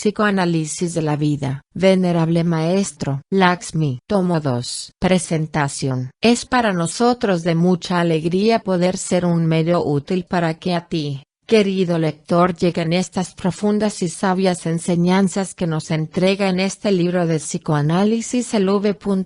Psicoanálisis de la vida. Venerable Maestro Lakshmi. Tomo 2. Presentación. Es para nosotros de mucha alegría poder ser un medio útil para que a ti, querido lector, lleguen estas profundas y sabias enseñanzas que nos entrega en este libro de psicoanálisis el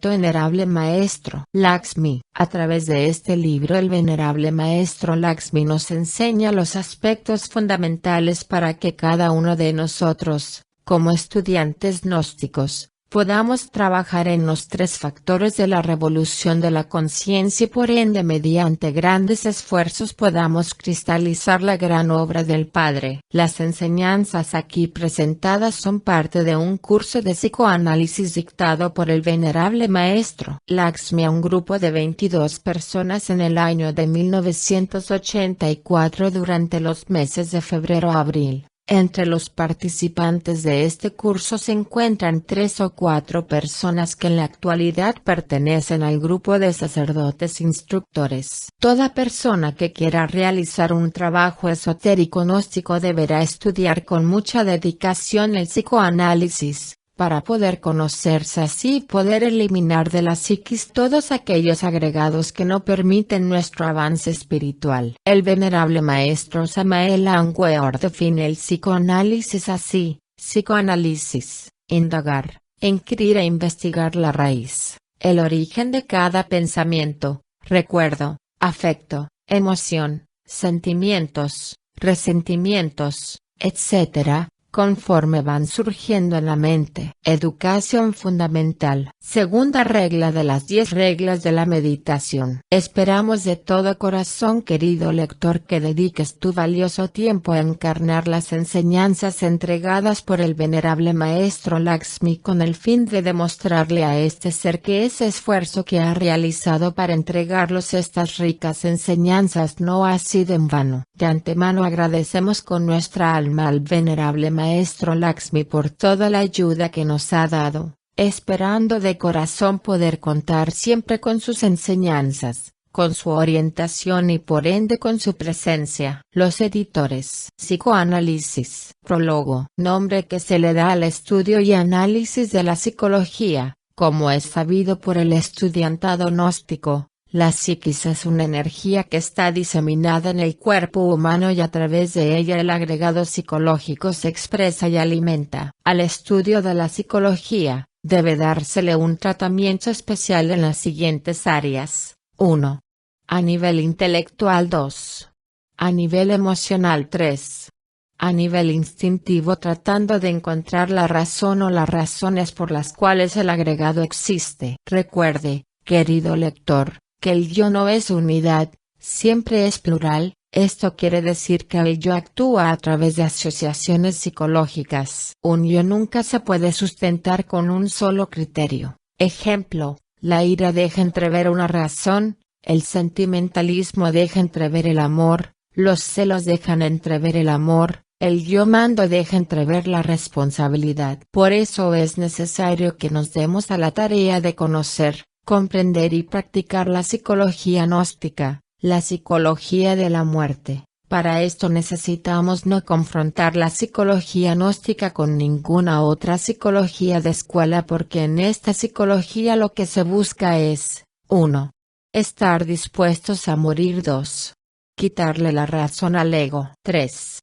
Venerable Maestro Lakshmi. A través de este libro el Venerable Maestro Lakshmi nos enseña los aspectos fundamentales para que cada uno de nosotros, como estudiantes gnósticos, podamos trabajar en los 3 factores de la revolución de la conciencia y por ende mediante grandes esfuerzos podamos cristalizar la gran obra del Padre. Las enseñanzas aquí presentadas son parte de un curso de psicoanálisis dictado por el Venerable Maestro Lakshmi a un grupo de 22 personas en el año de 1984 durante los meses de febrero a abril. Entre los participantes de este curso se encuentran 3 o 4 personas que en la actualidad pertenecen al grupo de sacerdotes instructores. Toda persona que quiera realizar un trabajo esotérico gnóstico deberá estudiar con mucha dedicación el psicoanálisis, para poder conocerse así y poder eliminar de la psiquis todos aquellos agregados que no permiten nuestro avance espiritual. El Venerable Maestro Samael Aun Weor define el psicoanálisis así: psicoanálisis, indagar, inquirir e investigar la raíz, el origen de cada pensamiento, recuerdo, afecto, emoción, sentimientos, resentimientos, etc., conforme van surgiendo en la mente. Educación fundamental. Segunda regla de las 10 reglas de la meditación. Esperamos de todo corazón, querido lector, que dediques tu valioso tiempo a encarnar las enseñanzas entregadas por el Venerable Maestro Lakshmi con el fin de demostrarle a este ser que ese esfuerzo que ha realizado para entregarlos estas ricas enseñanzas no ha sido en vano. De antemano agradecemos con nuestra alma al Venerable Maestro Lakshmi por toda la ayuda que nos ha dado, esperando de corazón poder contar siempre con sus enseñanzas, con su orientación y por ende con su presencia. Los editores. Psicoanálisis. Prólogo. Nombre que se le da al estudio y análisis de la psicología. Como es sabido por el estudiantado gnóstico, la psiquis es una energía que está diseminada en el cuerpo humano y a través de ella el agregado psicológico se expresa y alimenta. Al estudio de la psicología, debe dársele un tratamiento especial en las siguientes áreas. 1. A nivel intelectual. 2. A nivel emocional. 3. A nivel instintivo, tratando de encontrar la razón o las razones por las cuales el agregado existe. Recuerde, querido lector, que el yo no es unidad, siempre es plural. Esto quiere decir que el yo actúa a través de asociaciones psicológicas. Un yo nunca se puede sustentar con un solo criterio. Ejemplo, la ira deja entrever una razón, el sentimentalismo deja entrever el amor, los celos dejan entrever el amor, el yo mando deja entrever la responsabilidad. Por eso es necesario que nos demos a la tarea de conocer, comprender y practicar la psicología gnóstica, la psicología de la muerte. Para esto necesitamos no confrontar la psicología gnóstica con ninguna otra psicología de escuela, porque en esta psicología lo que se busca es: 1. Estar dispuestos a morir. 2. Quitarle la razón al ego. 3.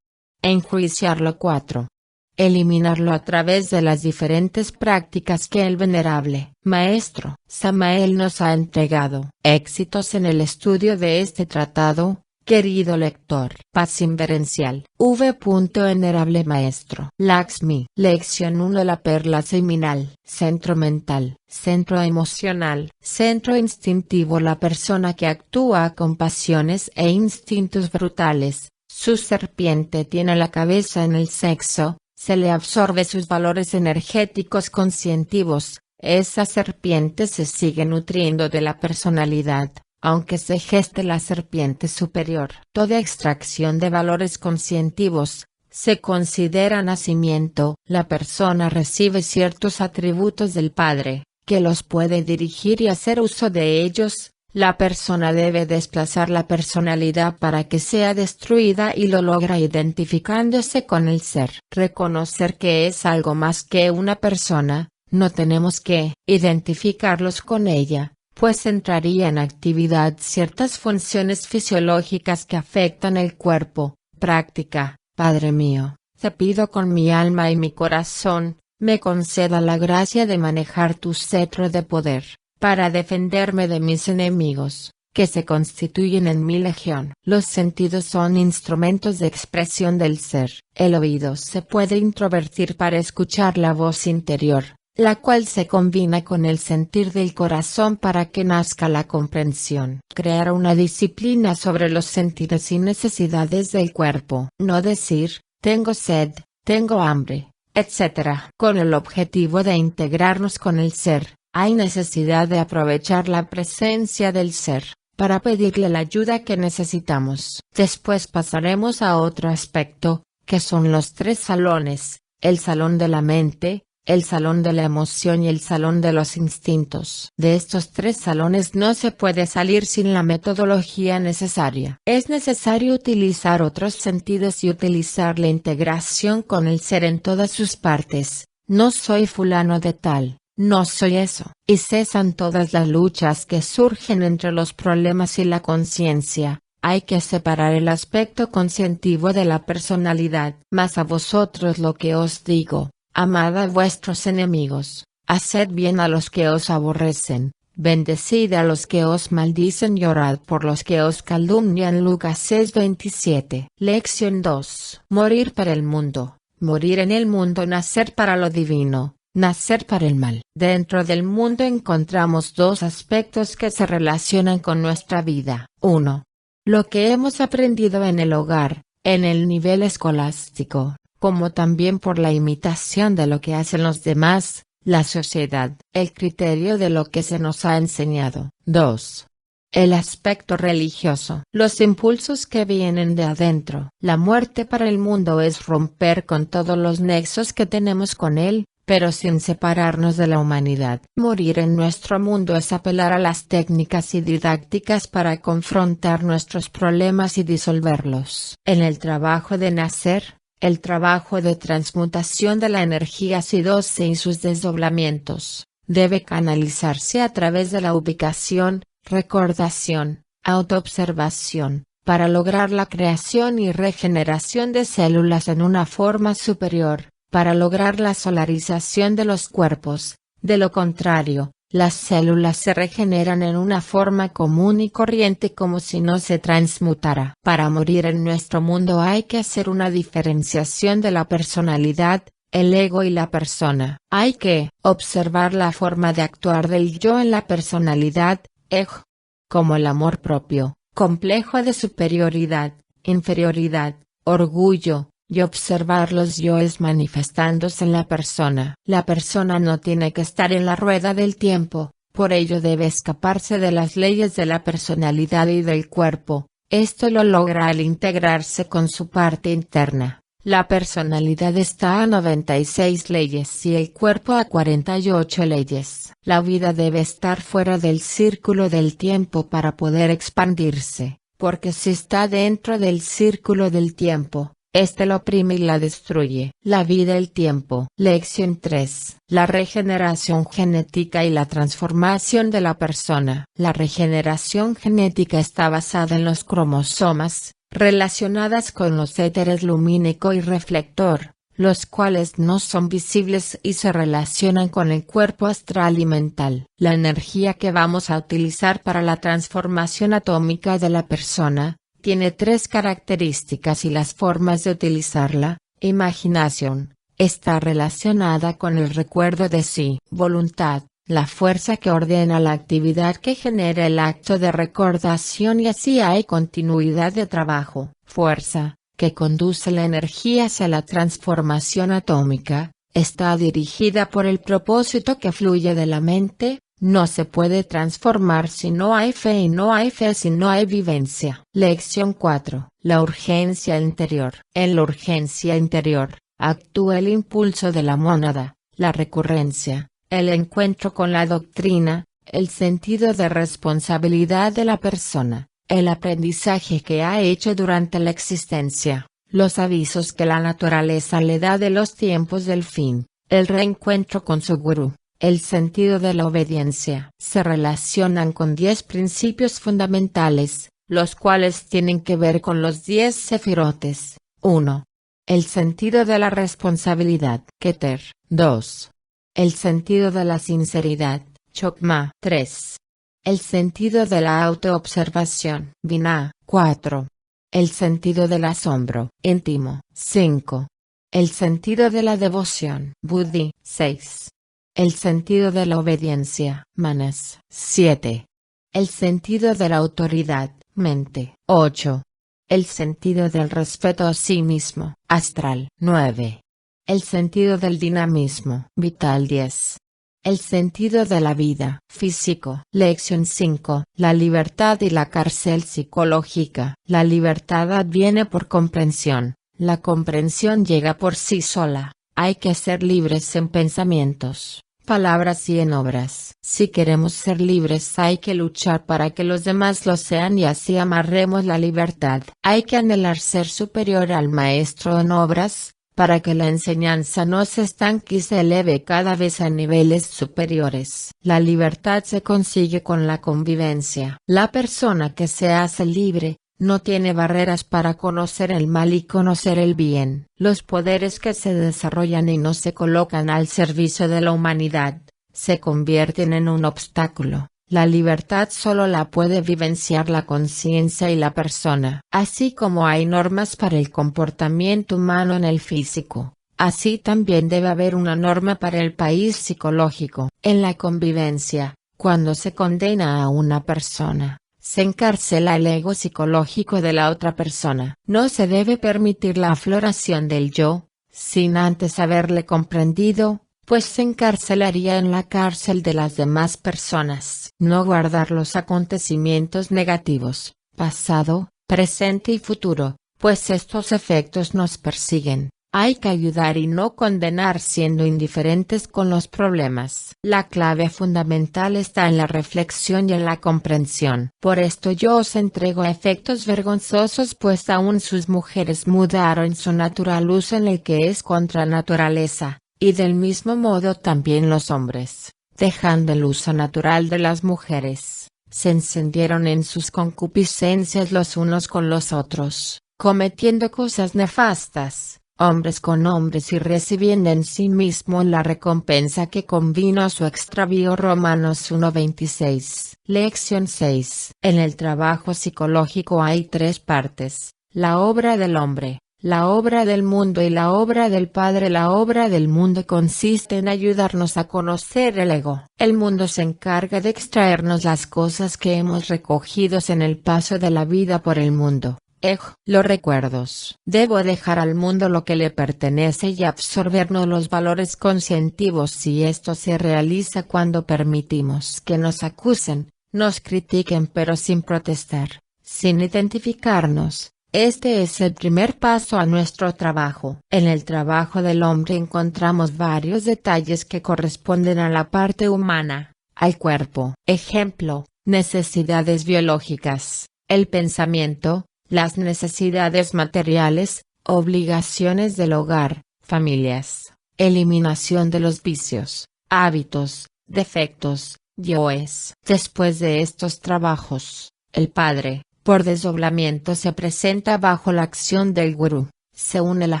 Enjuiciarlo. 4. Eliminarlo a través de las diferentes prácticas que el Venerable Maestro Samael nos ha entregado. Éxitos en el estudio de este tratado, querido lector. Paz inverencial. Venerable Maestro Lakshmi. Lección 1. La perla seminal. Centro mental, centro emocional, centro instintivo. La persona que actúa con pasiones e instintos brutales, su serpiente tiene la cabeza en el sexo. Se le absorbe sus valores energéticos conscientivos, esa serpiente se sigue nutriendo de la personalidad, aunque se geste la serpiente superior. Toda extracción de valores conscientivos se considera nacimiento. La persona recibe ciertos atributos del Padre, que los puede dirigir y hacer uso de ellos, La persona debe desplazar la personalidad para que sea destruida y lo logra identificándose con el ser. Reconocer que es algo más que una persona, no tenemos que identificarlos con ella, pues entraría en actividad ciertas funciones fisiológicas que afectan el cuerpo. Práctica. Padre mío, te pido con mi alma y mi corazón, me conceda la gracia de manejar tu cetro de poder, para defenderme de mis enemigos, que se constituyen en mi legión. Los sentidos son instrumentos de expresión del ser. El oído se puede introvertir para escuchar la voz interior, la cual se combina con el sentir del corazón para que nazca la comprensión. Crear una disciplina sobre los sentidos y necesidades del cuerpo. No decir, tengo sed, tengo hambre, etc. Con el objetivo de integrarnos con el ser, hay necesidad de aprovechar la presencia del ser, para pedirle la ayuda que necesitamos. Después pasaremos a otro aspecto, que son los 3 salones, el salón de la mente, el salón de la emoción y el salón de los instintos. De estos 3 salones no se puede salir sin la metodología necesaria. Es necesario utilizar otros sentidos y utilizar la integración con el ser en todas sus partes. No soy fulano de tal, no soy eso. Y cesan todas las luchas que surgen entre los problemas y la conciencia. Hay que separar el aspecto conscientivo de la personalidad. Mas a vosotros lo que os digo, amad a vuestros enemigos, haced bien a los que os aborrecen, bendecid a los que os maldicen y orad por los que os calumnian. Lucas 6:27. Lección 2. Morir para el mundo, morir en el mundo, nacer para lo divino, nacer para el mal. Dentro del mundo encontramos 2 aspectos que se relacionan con nuestra vida. 1. Lo que hemos aprendido en el hogar, en el nivel escolástico, como también por la imitación de lo que hacen los demás, la sociedad, el criterio de lo que se nos ha enseñado. 2. El aspecto religioso. Los impulsos que vienen de adentro. La muerte para el mundo es romper con todos los nexos que tenemos con él, pero sin separarnos de la humanidad. Morir en nuestro mundo es apelar a las técnicas y didácticas para confrontar nuestros problemas y disolverlos. En el trabajo de nacer, el trabajo de transmutación de la energía SI-12 y sus desdoblamientos, debe canalizarse a través de la ubicación, recordación, autoobservación, para lograr la creación y regeneración de células en una forma superior, para lograr la solarización de los cuerpos. De lo contrario, las células se regeneran en una forma común y corriente como si no se transmutara. Para morir en nuestro mundo hay que hacer una diferenciación de la personalidad, el ego y la persona. Hay que observar la forma de actuar del yo en la personalidad, ego, como el amor propio, complejo de superioridad, inferioridad, orgullo, y observar los yoes manifestándose en la persona. La persona no tiene que estar en la rueda del tiempo, por ello debe escaparse de las leyes de la personalidad y del cuerpo. Esto lo logra al integrarse con su parte interna. La personalidad está a 96 leyes y el cuerpo a 48 leyes. La vida debe estar fuera del círculo del tiempo para poder expandirse, porque si está dentro del círculo del tiempo, este lo oprime y la destruye. La vida, el tiempo. Lección 3. La regeneración genética y la transformación de la persona. La regeneración genética está basada en los cromosomas, relacionadas con los éteres lumínico y reflector, los cuales no son visibles y se relacionan con el cuerpo astral y mental. La energía que vamos a utilizar para la transformación atómica de la persona, tiene 3 características y las formas de utilizarla. Imaginación, está relacionada con el recuerdo de sí. Voluntad, la fuerza que ordena la actividad que genera el acto de recordación y así hay continuidad de trabajo. Fuerza, que conduce la energía hacia la transformación atómica, está dirigida por el propósito que fluye de la mente. No se puede transformar si no hay fe y no hay fe si no hay vivencia. Lección 4. La urgencia interior. En la urgencia interior, actúa el impulso de la mónada, la recurrencia, el encuentro con la doctrina, El sentido de responsabilidad de la persona, el aprendizaje que ha hecho durante la existencia, los avisos que la naturaleza le da de los tiempos del fin, el reencuentro con su gurú, el sentido de la obediencia. Se relacionan con 10 principios fundamentales, los cuales tienen que ver con los 10 sefirotes. 1. El sentido de la responsabilidad, Keter. 2. El sentido de la sinceridad, Chokma. 3. El sentido de la autoobservación, Binah. 4. El sentido del asombro, íntimo. 5. El sentido de la devoción, Buddhi. 6. El sentido de la obediencia, Manas. 7. El sentido de la autoridad, mente. 8. El sentido del respeto a sí mismo, astral. 9. El sentido del dinamismo, vital. 10. El sentido de la vida, físico. Lección 5. La libertad y la cárcel psicológica. La libertad adviene por comprensión, la comprensión llega por sí sola. Hay que ser libres en pensamientos, palabras y en obras. Si queremos ser libres hay que luchar para que los demás lo sean y así amarremos la libertad. Hay que anhelar ser superior al maestro en obras, para que la enseñanza no se estanque y se eleve cada vez a niveles superiores. La libertad se consigue con la convivencia. La persona que se hace libre, no tiene barreras para conocer el mal y conocer el bien. Los poderes que se desarrollan y no se colocan al servicio de la humanidad, se convierten en un obstáculo. La libertad solo la puede vivenciar la conciencia y la persona. Así como hay normas para el comportamiento humano en el físico, así también debe haber una norma para el país psicológico. En la convivencia, cuando se condena a una persona, se encarcela el ego psicológico de la otra persona. No se debe permitir la afloración del yo, sin antes haberle comprendido, pues se encarcelaría en la cárcel de las demás personas. No guardar los acontecimientos negativos, pasado, presente y futuro, pues estos efectos nos persiguen. Hay que ayudar y no condenar siendo indiferentes con los problemas. La clave fundamental está en la reflexión y en la comprensión. Por esto yo os entrego efectos vergonzosos, pues aún sus mujeres mudaron su natural uso en el que es contra naturaleza, y del mismo modo también los hombres, dejando el uso natural de las mujeres, se encendieron en sus concupiscencias los unos con los otros, cometiendo cosas nefastas, hombres con hombres y recibiendo en sí mismo la recompensa que convino a su extravío. Romanos 1:26. Lección 6. En el trabajo psicológico hay 3 partes: la obra del hombre, la obra del mundo y la obra del Padre. La obra del mundo consiste en ayudarnos a conocer el ego. El mundo se encarga de extraernos las cosas que hemos recogido en el paso de la vida por el mundo. Ego, los recuerdos. Debo dejar al mundo lo que le pertenece y absorbernos los valores conscientivos, y esto se realiza cuando permitimos que nos acusen, nos critiquen pero sin protestar, sin identificarnos. Este es el primer paso a nuestro trabajo. En el trabajo del hombre encontramos varios detalles que corresponden a la parte humana, al cuerpo. Ejemplo, necesidades biológicas, el pensamiento, las necesidades materiales, obligaciones del hogar, familias, eliminación de los vicios, hábitos, defectos, yoes. Después de estos trabajos, el padre, por desdoblamiento, se presenta bajo la acción del gurú. Se une la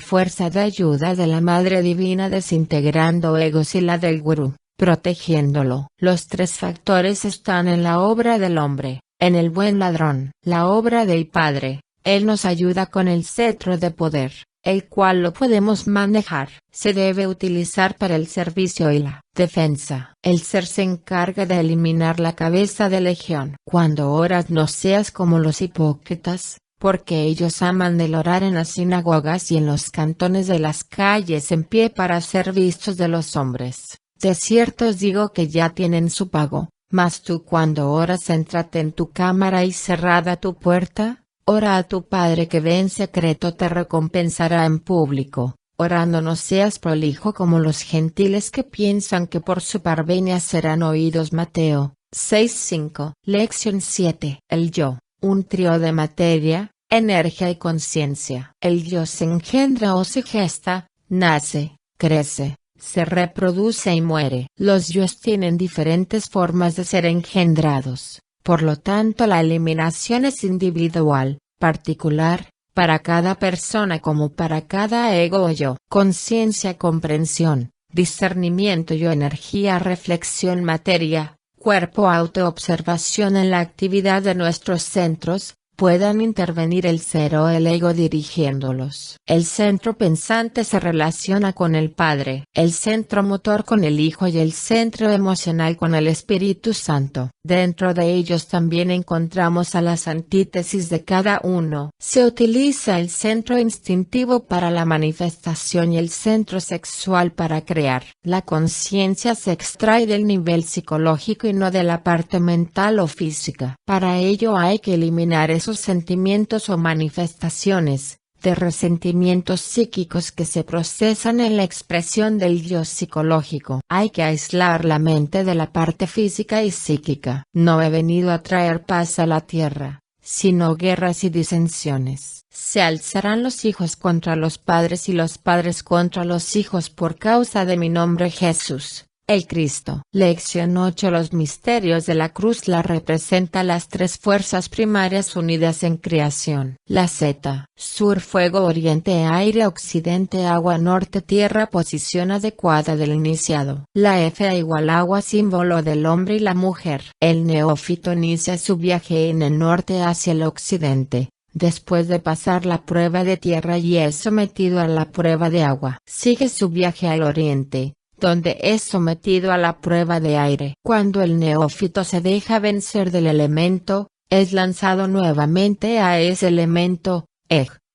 fuerza de ayuda de la Madre Divina desintegrando egos y la del gurú, protegiéndolo. Los 3 factores están en la obra del hombre. En el buen ladrón, la obra del Padre, Él nos ayuda con el cetro de poder, el cual lo podemos manejar. Se debe utilizar para el servicio y la defensa. El ser se encarga de eliminar la cabeza de legión. Cuando oras no seas como los hipócritas, porque ellos aman el orar en las sinagogas y en los cantones de las calles en pie para ser vistos de los hombres. De cierto os digo que ya tienen su pago. Mas tú cuando oras éntrate en tu cámara y cerrada tu puerta, ora a tu Padre que ve en secreto, te recompensará en público. Orando no seas prolijo como los gentiles que piensan que por su parvenia serán oídos. Mateo 6.5. Lección 7. El yo, un trío de materia, energía y conciencia. El yo se engendra o se gesta, nace, crece, se reproduce y muere. Los yos tienen diferentes formas de ser engendrados, por lo tanto la eliminación es individual, particular, para cada persona como para cada ego o yo. Conciencia, comprensión, discernimiento y energía, reflexión, materia, cuerpo, autoobservación en la actividad de nuestros centros, puedan intervenir el ser o el ego dirigiéndolos. El centro pensante se relaciona con el Padre, el centro motor con el Hijo y el centro emocional con el Espíritu Santo. Dentro de ellos también encontramos a las antítesis de cada uno. Se utiliza el centro instintivo para la manifestación y el centro sexual para crear. La conciencia se extrae del nivel psicológico y no de la parte mental o física. Para ello hay que eliminar esos sentimientos o manifestaciones de resentimientos psíquicos que se procesan en la expresión del yo psicológico. Hay que aislar la mente de la parte física y psíquica. No he venido a traer paz a la tierra, sino guerras y disensiones. Se alzarán los hijos contra los padres y los padres contra los hijos por causa de mi nombre Jesús, el Cristo. Lección 8. Los misterios de la cruz. La representa las tres fuerzas primarias unidas en creación. La Z, sur, fuego, oriente, aire, occidente, agua, norte, tierra, posición adecuada del iniciado. La F igual agua, símbolo del hombre y la mujer. El neófito inicia su viaje en el norte hacia el occidente, después de pasar la prueba de tierra y es sometido a la prueba de agua. Sigue su viaje al oriente, donde es sometido a la prueba de aire. Cuando el neófito se deja vencer del elemento, es lanzado nuevamente a ese elemento,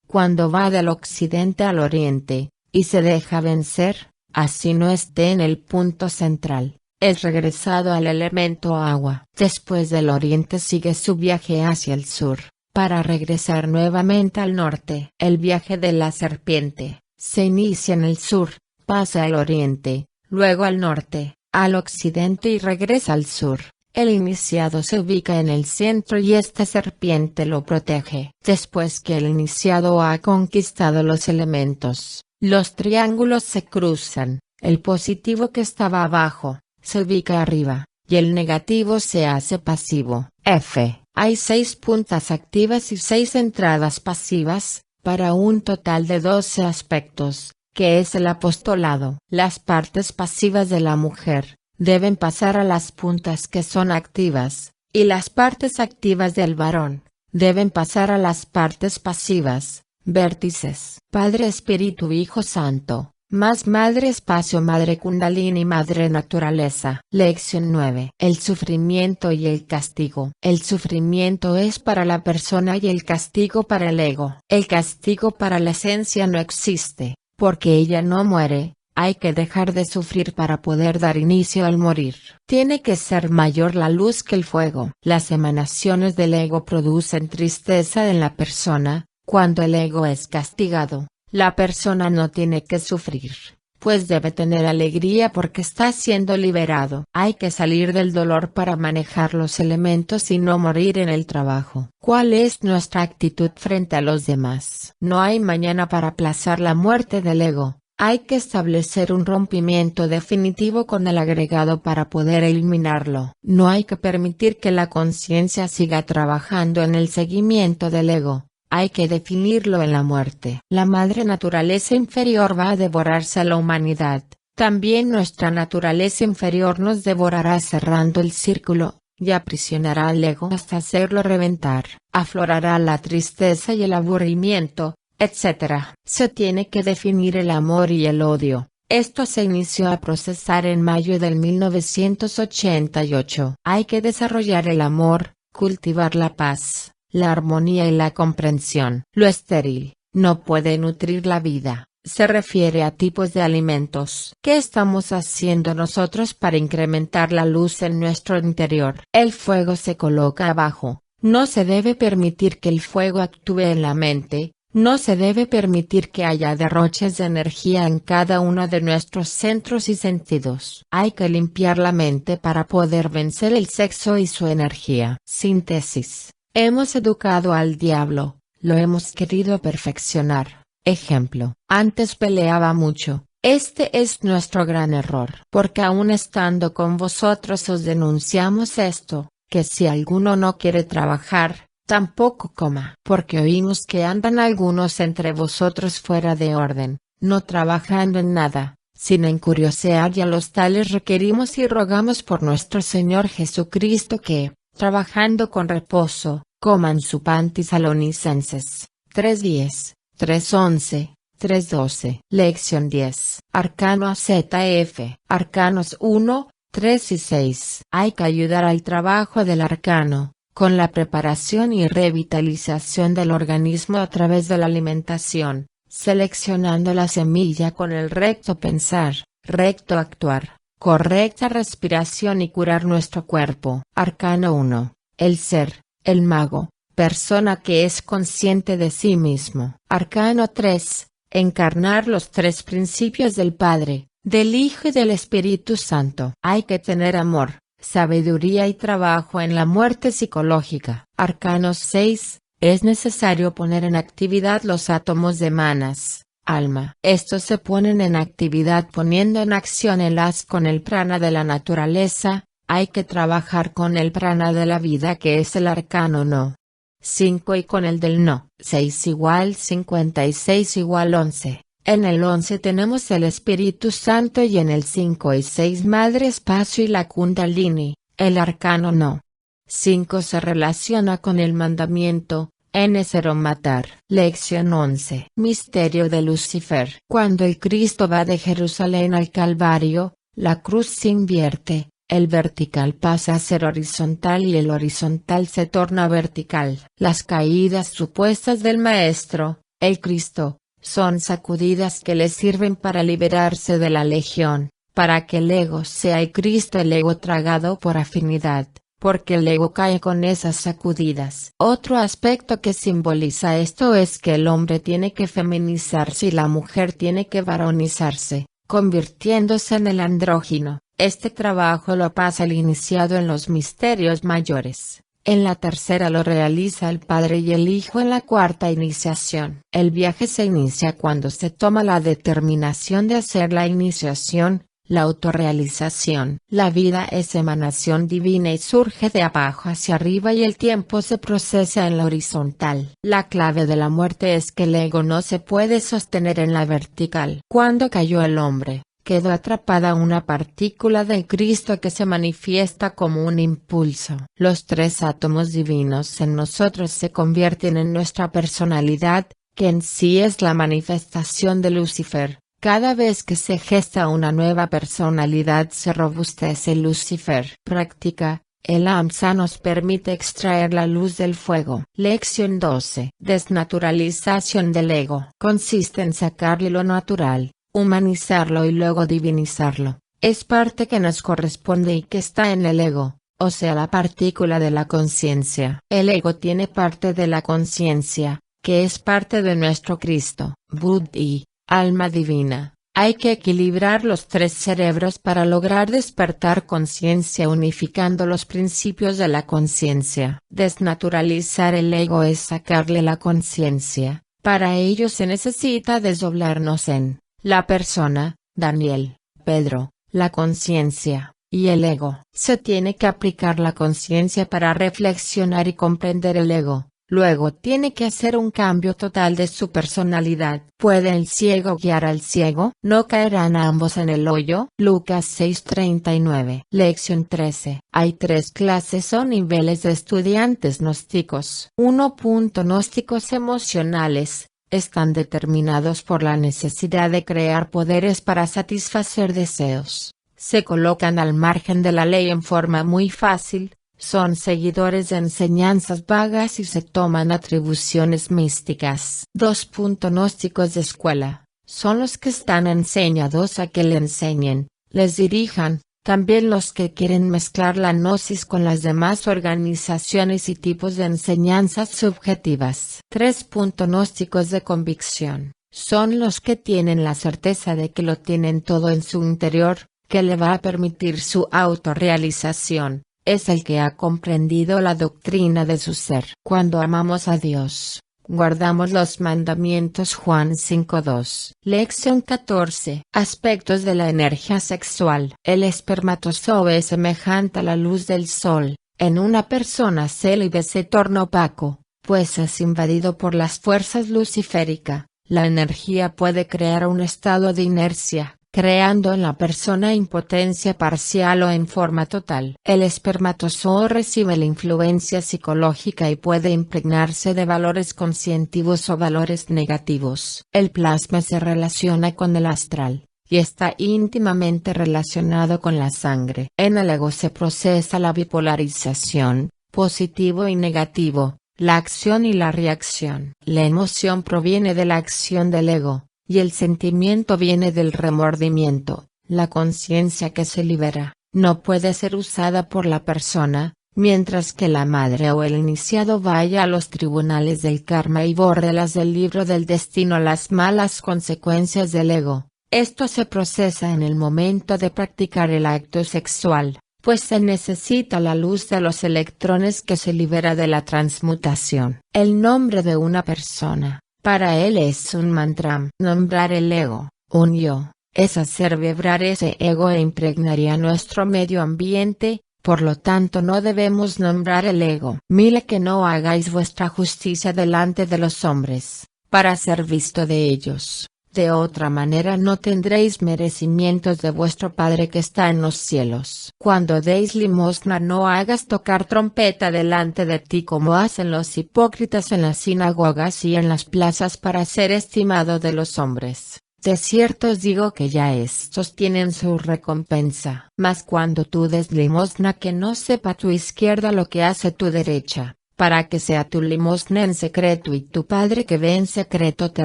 cuando va del occidente al oriente, y se deja vencer, así no esté en el punto central, es regresado al elemento agua. Después del oriente sigue su viaje hacia el sur, para regresar nuevamente al norte. El viaje de la serpiente se inicia en el sur, pasa al oriente, luego al norte, al occidente y regresa al sur. El iniciado se ubica en el centro y esta serpiente lo protege. Después que el iniciado ha conquistado los elementos, los triángulos se cruzan, el positivo que estaba abajo, se ubica arriba, y el negativo se hace pasivo. F. Hay 6 puntas activas y 6 entradas pasivas, para un total de 12 aspectos, que es el apostolado. Las partes pasivas de la mujer deben pasar a las puntas que son activas, y las partes activas del varón deben pasar a las partes pasivas, vértices. Padre Espíritu Hijo Santo, más Madre Espacio, Madre Kundalini, Madre Naturaleza. Lección 9. El sufrimiento y el castigo. El sufrimiento es para la persona y el castigo para el ego. El castigo para la esencia no existe, porque ella no muere. Hay que dejar de sufrir para poder dar inicio al morir. Tiene que ser mayor la luz que el fuego. Las emanaciones del ego producen tristeza en la persona. Cuando el ego es castigado, la persona no tiene que sufrir, pues debe tener alegría porque está siendo liberado. Hay que salir del dolor para manejar los elementos y no morir en el trabajo. ¿Cuál es nuestra actitud frente a los demás? No hay mañana para aplazar la muerte del ego. Hay que establecer un rompimiento definitivo con el agregado para poder eliminarlo. No hay que permitir que la conciencia siga trabajando en el seguimiento del ego. Hay que definirlo en la muerte. La madre naturaleza inferior va a devorarse a la humanidad. También nuestra naturaleza inferior nos devorará cerrando el círculo, y aprisionará al ego hasta hacerlo reventar. Aflorará la tristeza y el aburrimiento, etc. Se tiene que definir el amor y el odio. Esto se inició a procesar en mayo del 1988. Hay que desarrollar el amor, cultivar la paz, la armonía y la comprensión. Lo estéril no puede nutrir la vida. Se refiere a tipos de alimentos. ¿Qué estamos haciendo nosotros para incrementar la luz en nuestro interior? El fuego se coloca abajo. No se debe permitir que el fuego actúe en la mente, No se debe permitir que haya derroches de energía en cada uno de nuestros centros y sentidos. Hay que limpiar la mente para poder vencer el sexo y su energía. Síntesis. Hemos educado al diablo, lo hemos querido perfeccionar. Ejemplo. Antes peleaba mucho. Este es nuestro gran error. Porque aún estando con vosotros os denunciamos esto, que si alguno no quiere trabajar, tampoco coma. Porque oímos que andan algunos entre vosotros fuera de orden, no trabajando en nada, sino en curiosear, y a los tales requerimos y rogamos por nuestro Señor Jesucristo que, trabajando con reposo, coman su pan. Tesalonicenses 3:10, 3:11, 3:12. Lección 10. Arcano AZF. Arcanos 1, 3 y 6. Hay que ayudar al trabajo del arcano, con la preparación y revitalización del organismo a través de la alimentación, seleccionando la semilla con el recto pensar, recto actuar, correcta respiración y curar nuestro cuerpo. Arcano 1. El ser, el mago, persona que es consciente de sí mismo. Arcano 3. Encarnar los tres principios del Padre, del Hijo y del Espíritu Santo. Hay que tener amor, sabiduría y trabajo en la muerte psicológica. Arcano 6. Es necesario poner en actividad los átomos de manas, alma. Estos se ponen en actividad poniendo en acción el haz con el prana de la naturaleza. Hay que trabajar con el prana de la vida, que es el arcano no. 5 y con el del no. 6 igual 56 igual 11. En el 11 tenemos el Espíritu Santo y en el 5 y 6 Madre Espacio y la Kundalini, el arcano no. 5 se relaciona con el mandamiento, N0 matar. Lección 11. Misterio de Lucifer. Cuando el Cristo va de Jerusalén al Calvario, la cruz se invierte. El vertical pasa a ser horizontal y el horizontal se torna vertical. Las caídas supuestas del Maestro, el Cristo, son sacudidas que le sirven para liberarse de la legión, para que el ego sea el Cristo, el ego tragado por afinidad, porque el ego cae con esas sacudidas. Otro aspecto que simboliza esto es que el hombre tiene que feminizarse y la mujer tiene que varonizarse, convirtiéndose en el andrógino. Este trabajo lo pasa el iniciado en los misterios mayores. En la tercera lo realiza el Padre y el Hijo en la cuarta iniciación. El viaje se inicia cuando se toma la determinación de hacer la iniciación, la autorrealización. La vida es emanación divina y surge de abajo hacia arriba y el tiempo se procesa en la horizontal. La clave de la muerte es que el ego no se puede sostener en la vertical. Cuando cayó el hombre, quedó atrapada una partícula del Cristo que se manifiesta como un impulso. Los tres átomos divinos en nosotros se convierten en nuestra personalidad, que en sí es la manifestación de Lucifer. Cada vez que se gesta una nueva personalidad se robustece Lucifer. Práctica. El AMSA nos permite extraer la luz del fuego. Lección 12. Desnaturalización del ego. Consiste en sacarle lo natural, humanizarlo y luego divinizarlo. Es parte que nos corresponde y que está en el ego, o sea la partícula de la conciencia. El ego tiene parte de la conciencia, que es parte de nuestro Cristo, Buddhi, alma divina. Hay que equilibrar los tres cerebros para lograr despertar conciencia unificando los principios de la conciencia. Desnaturalizar el ego es sacarle la conciencia. Para ello se necesita desdoblarnos en la persona, Daniel, Pedro, la conciencia, y el ego. Se tiene que aplicar la conciencia para reflexionar y comprender el ego. Luego tiene que hacer un cambio total de su personalidad. ¿Puede el ciego guiar al ciego? ¿No caerán ambos en el hoyo? Lucas 6:39. Lección 13. Hay tres clases o niveles de estudiantes gnósticos. 1. Gnósticos emocionales. Están determinados por la necesidad de crear poderes para satisfacer deseos. Se colocan al margen de la ley en forma muy fácil. Son seguidores de enseñanzas vagas y se toman atribuciones místicas. 2. Gnósticos de escuela. Son los que están enseñados a que le enseñen, les dirijan, También los que quieren mezclar la gnosis con las demás organizaciones y tipos de enseñanzas subjetivas. 3. Gnósticos de convicción. Son los que tienen la certeza de que lo tienen todo en su interior, que le va a permitir su autorrealización. Es el que ha comprendido la doctrina de su ser. Cuando amamos a Dios, guardamos los mandamientos. Juan 5:2. Lección 14. Aspectos de la energía sexual. El espermatozoide es semejante a la luz del sol. En una persona célibe se torna opaco, pues es invadido por las fuerzas luciféricas. La energía puede crear un estado de inercia, creando en la persona impotencia parcial o en forma total. El espermatozoide recibe la influencia psicológica y puede impregnarse de valores conscientivos o valores negativos. El plasma se relaciona con el astral, y está íntimamente relacionado con la sangre. En el ego se procesa la bipolarización, positivo y negativo, la acción y la reacción. La emoción proviene de la acción del ego, y el sentimiento viene del remordimiento. La conciencia que se libera, no puede ser usada por la persona, mientras que la madre o el iniciado vaya a los tribunales del karma y borre las del libro del destino las malas consecuencias del ego. Esto se procesa en el momento de practicar el acto sexual, pues se necesita la luz de los electrones que se libera de la transmutación. El nombre de una persona, para él es un mantra. Nombrar el ego, un yo, es hacer vibrar ese ego e impregnaría nuestro medio ambiente, por lo tanto no debemos nombrar el ego. Mire que no hagáis vuestra justicia delante de los hombres, para ser visto de ellos. De otra manera no tendréis merecimientos de vuestro Padre que está en los cielos. Cuando deis limosna no hagas tocar trompeta delante de ti como hacen los hipócritas en las sinagogas y en las plazas para ser estimado de los hombres. De cierto os digo que ya estos tienen su recompensa. Mas cuando tú des limosna que no sepa tu izquierda lo que hace tu derecha, para que sea tu limosna en secreto y tu Padre que ve en secreto te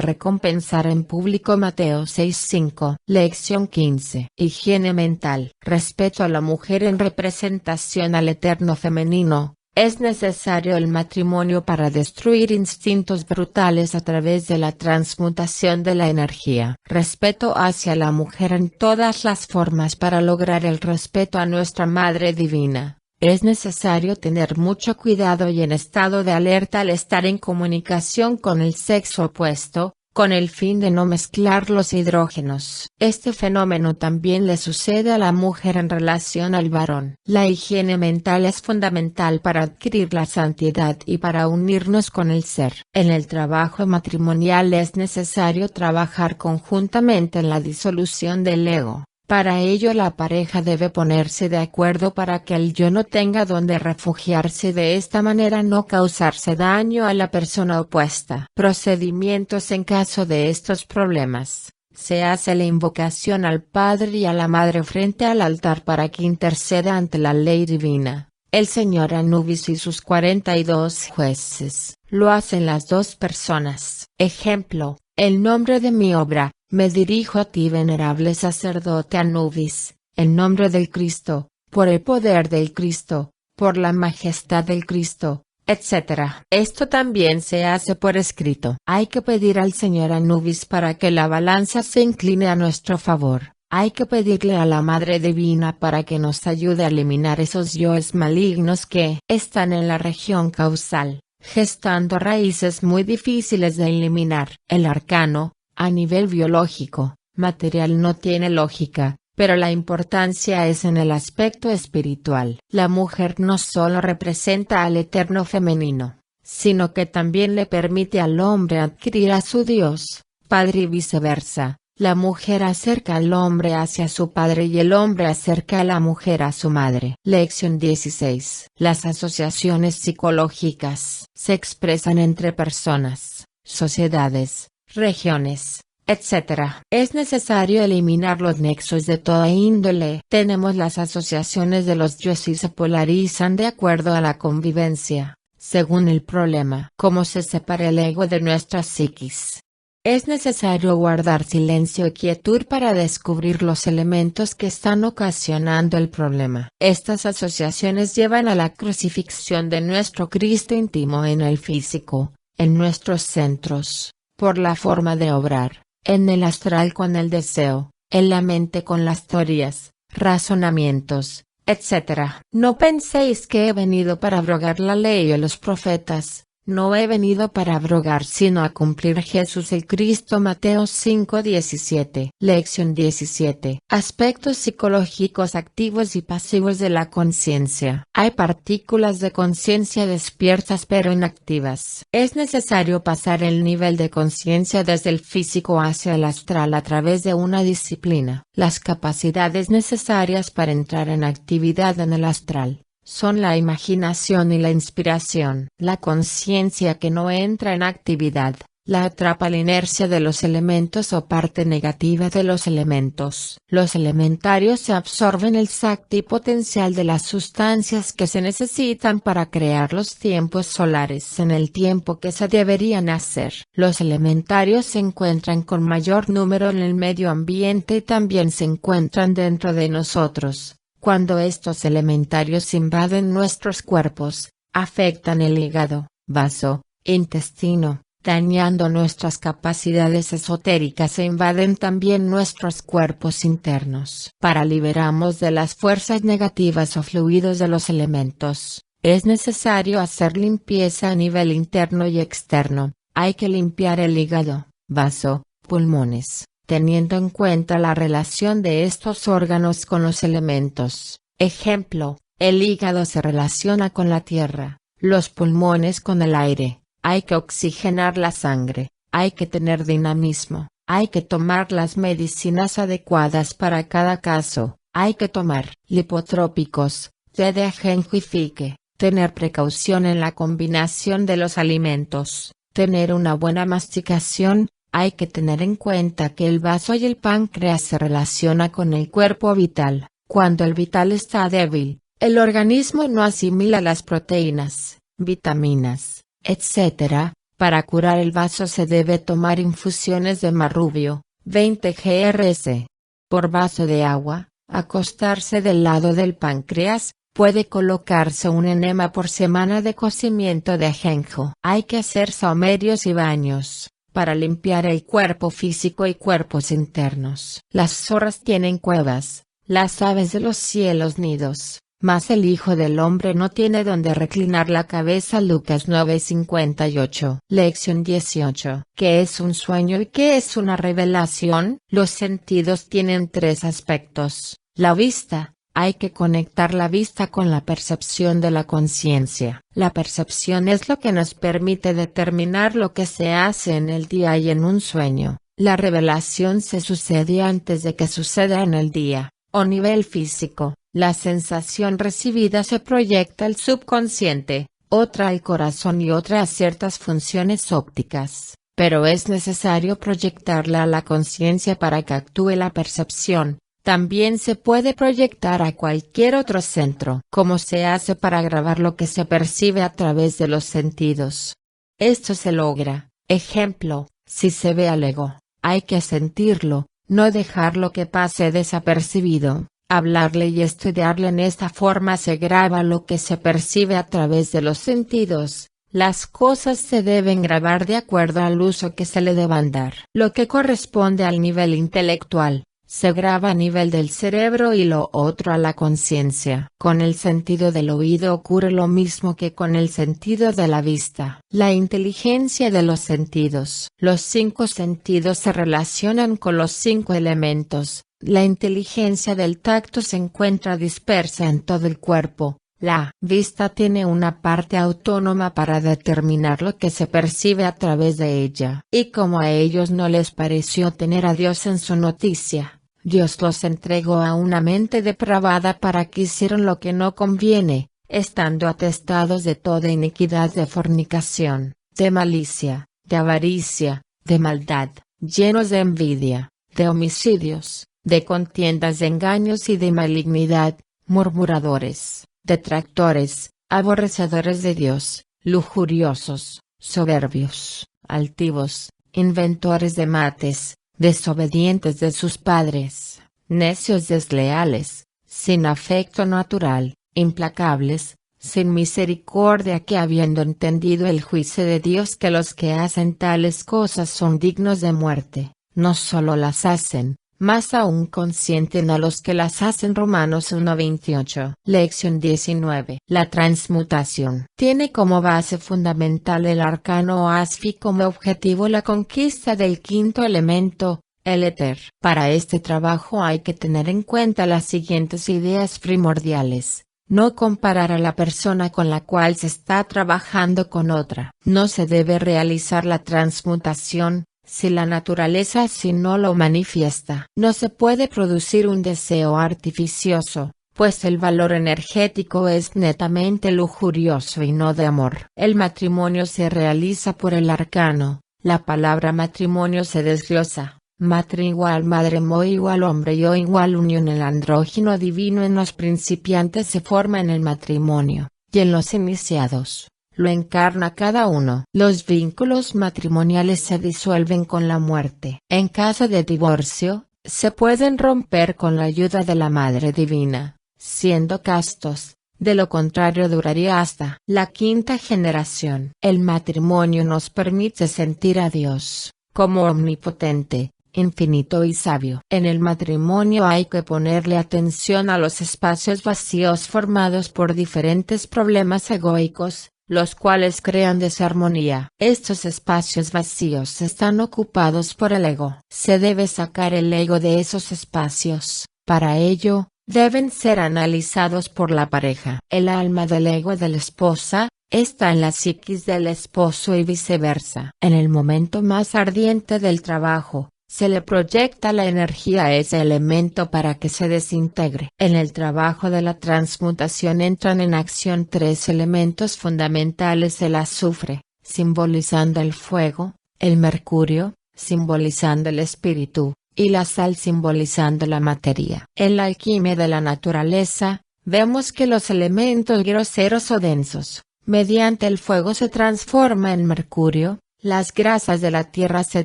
recompensará en público. Mateo 6:5. Lección 15. Higiene mental. Respeto a la mujer en representación al eterno femenino. Es necesario el matrimonio para destruir instintos brutales a través de la transmutación de la energía. Respeto hacia la mujer en todas las formas para lograr el respeto a nuestra Madre Divina. Es necesario tener mucho cuidado y en estado de alerta al estar en comunicación con el sexo opuesto, con el fin de no mezclar los hidrógenos. Este fenómeno también le sucede a la mujer en relación al varón. La higiene mental es fundamental para adquirir la santidad y para unirnos con el ser. En el trabajo matrimonial es necesario trabajar conjuntamente en la disolución del ego. Para ello la pareja debe ponerse de acuerdo para que el yo no tenga donde refugiarse, de esta manera no causarse daño a la persona opuesta. Procedimientos en caso de estos problemas. Se hace la invocación al Padre y a la Madre frente al altar para que interceda ante la ley divina. El señor Anubis y sus 42 jueces. Lo hacen las dos personas. Ejemplo, el nombre de mi obra. Me dirijo a ti, venerable sacerdote Anubis, en nombre del Cristo, por el poder del Cristo, por la majestad del Cristo, etc. Esto también se hace por escrito. Hay que pedir al señor Anubis para que la balanza se incline a nuestro favor. Hay que pedirle a la Madre Divina para que nos ayude a eliminar esos yoes malignos que están en la región causal, gestando raíces muy difíciles de eliminar. El arcano, a nivel biológico, material no tiene lógica, pero la importancia es en el aspecto espiritual. La mujer no solo representa al eterno femenino, sino que también le permite al hombre adquirir a su Dios, Padre y viceversa. La mujer acerca al hombre hacia su padre y el hombre acerca a la mujer a su madre. Lección 16. Las asociaciones psicológicas se expresan entre personas, sociedades, regiones, etc. Es necesario eliminar los nexos de toda índole. Tenemos las asociaciones de los yoes y se polarizan de acuerdo a la convivencia, según el problema. ¿Cómo se separa el ego de nuestra psiquis? Es necesario guardar silencio y quietud para descubrir los elementos que están ocasionando el problema. Estas asociaciones llevan a la crucifixión de nuestro Cristo íntimo en el físico, en nuestros centros, por la forma de obrar, en el astral con el deseo, en la mente con las teorías, razonamientos, etc. No penséis que he venido para abrogar la ley o los profetas. No he venido para abrogar sino a cumplir. Jesús el Cristo. Mateo 5:17. Lección 17. Aspectos psicológicos activos y pasivos de la conciencia. Hay partículas de conciencia despiertas pero inactivas. Es necesario pasar el nivel de conciencia desde el físico hacia el astral a través de una disciplina. Las capacidades necesarias para entrar en actividad en el astral son la imaginación y la inspiración. La conciencia que no entra en actividad, la atrapa la inercia de los elementos o parte negativa de los elementos. Los elementarios se absorben el Shakti potencial de las sustancias que se necesitan para crear los tiempos solares en el tiempo que se deberían hacer. Los elementarios se encuentran con mayor número en el medio ambiente y también se encuentran dentro de nosotros. Cuando estos elementarios invaden nuestros cuerpos, afectan el hígado, vaso, intestino, dañando nuestras capacidades esotéricas e invaden también nuestros cuerpos internos. Para liberarnos de las fuerzas negativas o fluidos de los elementos, es necesario hacer limpieza a nivel interno y externo. Hay que limpiar el hígado, vaso, pulmones, teniendo en cuenta la relación de estos órganos con los elementos. Ejemplo, el hígado se relaciona con la tierra, los pulmones con el aire. Hay que oxigenar la sangre, hay que tener dinamismo, hay que tomar las medicinas adecuadas para cada caso, hay que tomar lipotrópicos, té de ajenjo y fique, tener precaución en la combinación de los alimentos, tener una buena masticación. Hay que tener en cuenta que el vaso y el páncreas se relacionan con el cuerpo vital. Cuando el vital está débil, el organismo no asimila las proteínas, vitaminas, etc. Para curar el vaso se debe tomar infusiones de marrubio, 20 grs. Por vaso de agua, acostarse del lado del páncreas, puede colocarse un enema por semana de cocimiento de ajenjo. Hay que hacer saumerios y baños para limpiar el cuerpo físico y cuerpos internos. Las zorras tienen cuevas, las aves de los cielos nidos, mas el Hijo del Hombre no tiene donde reclinar la cabeza. Lucas 9:58. Lección 18. ¿Qué es un sueño y qué es una revelación? Los sentidos tienen tres aspectos. La vista. Hay que conectar la vista con la percepción de la conciencia. La percepción es lo que nos permite determinar lo que se hace en el día y en un sueño. La revelación se sucede antes de que suceda en el día, o nivel físico. La sensación recibida se proyecta al subconsciente, otra al corazón y otra a ciertas funciones ópticas. Pero es necesario proyectarla a la conciencia para que actúe la percepción. También se puede proyectar a cualquier otro centro. ¿Cómo se hace para grabar lo que se percibe a través de los sentidos? Esto se logra. Ejemplo, si se ve al ego, hay que sentirlo, no dejarlo que pase desapercibido. Hablarle y estudiarle. En esta forma se graba lo que se percibe a través de los sentidos. Las cosas se deben grabar de acuerdo al uso que se le deban dar. Lo que corresponde al nivel intelectual se graba a nivel del cerebro y lo otro a la conciencia. Con el sentido del oído ocurre lo mismo que con el sentido de la vista. La inteligencia de los sentidos. Los 5 sentidos se relacionan con los 5 elementos. La inteligencia del tacto se encuentra dispersa en todo el cuerpo. La vista tiene una parte autónoma para determinar lo que se percibe a través de ella. Y como a ellos no les pareció tener a Dios en su noticia, Dios los entregó a una mente depravada para que hicieran lo que no conviene, estando atestados de toda iniquidad, de fornicación, de malicia, de avaricia, de maldad, llenos de envidia, de homicidios, de contiendas, de engaños y de malignidad, murmuradores, detractores, aborrecedores de Dios, lujuriosos, soberbios, altivos, inventores de mates, desobedientes de sus padres, necios desleales, sin afecto natural, implacables, sin misericordia, que habiendo entendido el juicio de Dios que los que hacen tales cosas son dignos de muerte, no solo las hacen, más aún consienten a los que las hacen. Romanos 1:28. Lección 19. La transmutación tiene como base fundamental el arcano Asfi, como objetivo la conquista del quinto elemento, el éter. Para este trabajo hay que tener en cuenta las siguientes ideas primordiales. No comparar a la persona con la cual se está trabajando con otra. No se debe realizar la transmutación si la naturaleza así no lo manifiesta. No se puede producir un deseo artificioso, pues el valor energético es netamente lujurioso y no de amor. El matrimonio se realiza por el arcano. La palabra matrimonio se desglosa. Matri igual madre, mo igual hombre, yo igual unión. El andrógino divino en los principiantes se forma en el matrimonio, y en los iniciados lo encarna cada uno. Los vínculos matrimoniales se disuelven con la muerte. En caso de divorcio, se pueden romper con la ayuda de la Madre Divina, siendo castos. De lo contrario duraría hasta la quinta generación. El matrimonio nos permite sentir a Dios como omnipotente, infinito y sabio. En el matrimonio hay que ponerle atención a los espacios vacíos formados por diferentes problemas egoicos, los cuales crean desarmonía. Estos espacios vacíos están ocupados por el ego. Se debe sacar el ego de esos espacios. Para ello, deben ser analizados por la pareja. El alma del ego de la esposa está en la psiquis del esposo y viceversa. En el momento más ardiente del trabajo, se le proyecta la energía a ese elemento para que se desintegre. En el trabajo de la transmutación entran en acción tres elementos fundamentales: el azufre, simbolizando el fuego; el mercurio, simbolizando el espíritu; y la sal, simbolizando la materia. En la alquimia de la naturaleza, vemos que los elementos groseros o densos, mediante el fuego se transforman en mercurio. Las grasas de la tierra se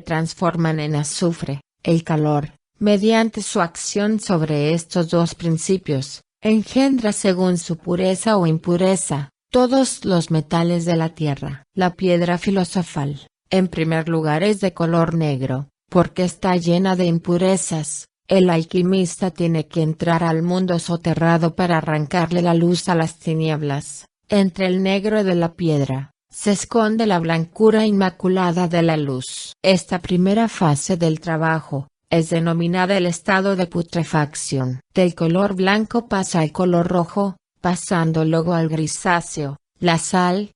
transforman en azufre. El calor, mediante su acción sobre estos dos principios, engendra según su pureza o impureza, todos los metales de la tierra. La piedra filosofal, en primer lugar, es de color negro, porque está llena de impurezas. El alquimista tiene que entrar al mundo soterrado para arrancarle la luz a las tinieblas. Entre el negro de la piedra se esconde la blancura inmaculada de la luz. Esta primera fase del trabajo es denominada el estado de putrefacción. Del color blanco pasa al color rojo, pasando luego al grisáceo. La sal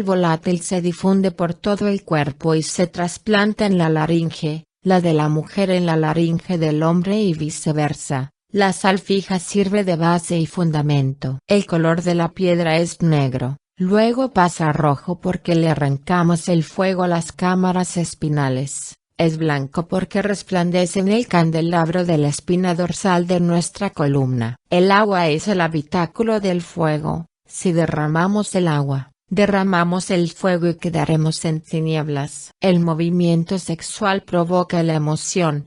volátil se difunde por todo el cuerpo y se trasplanta en la laringe, la de la mujer en la laringe del hombre y viceversa. La sal fija sirve de base y fundamento. El color de la piedra es negro. Luego pasa a rojo porque le arrancamos el fuego a las cámaras espinales. Es blanco porque resplandece en el candelabro de la espina dorsal de nuestra columna. El agua es el habitáculo del fuego. Si derramamos el agua, derramamos el fuego y quedaremos en tinieblas. El movimiento sexual provoca la emoción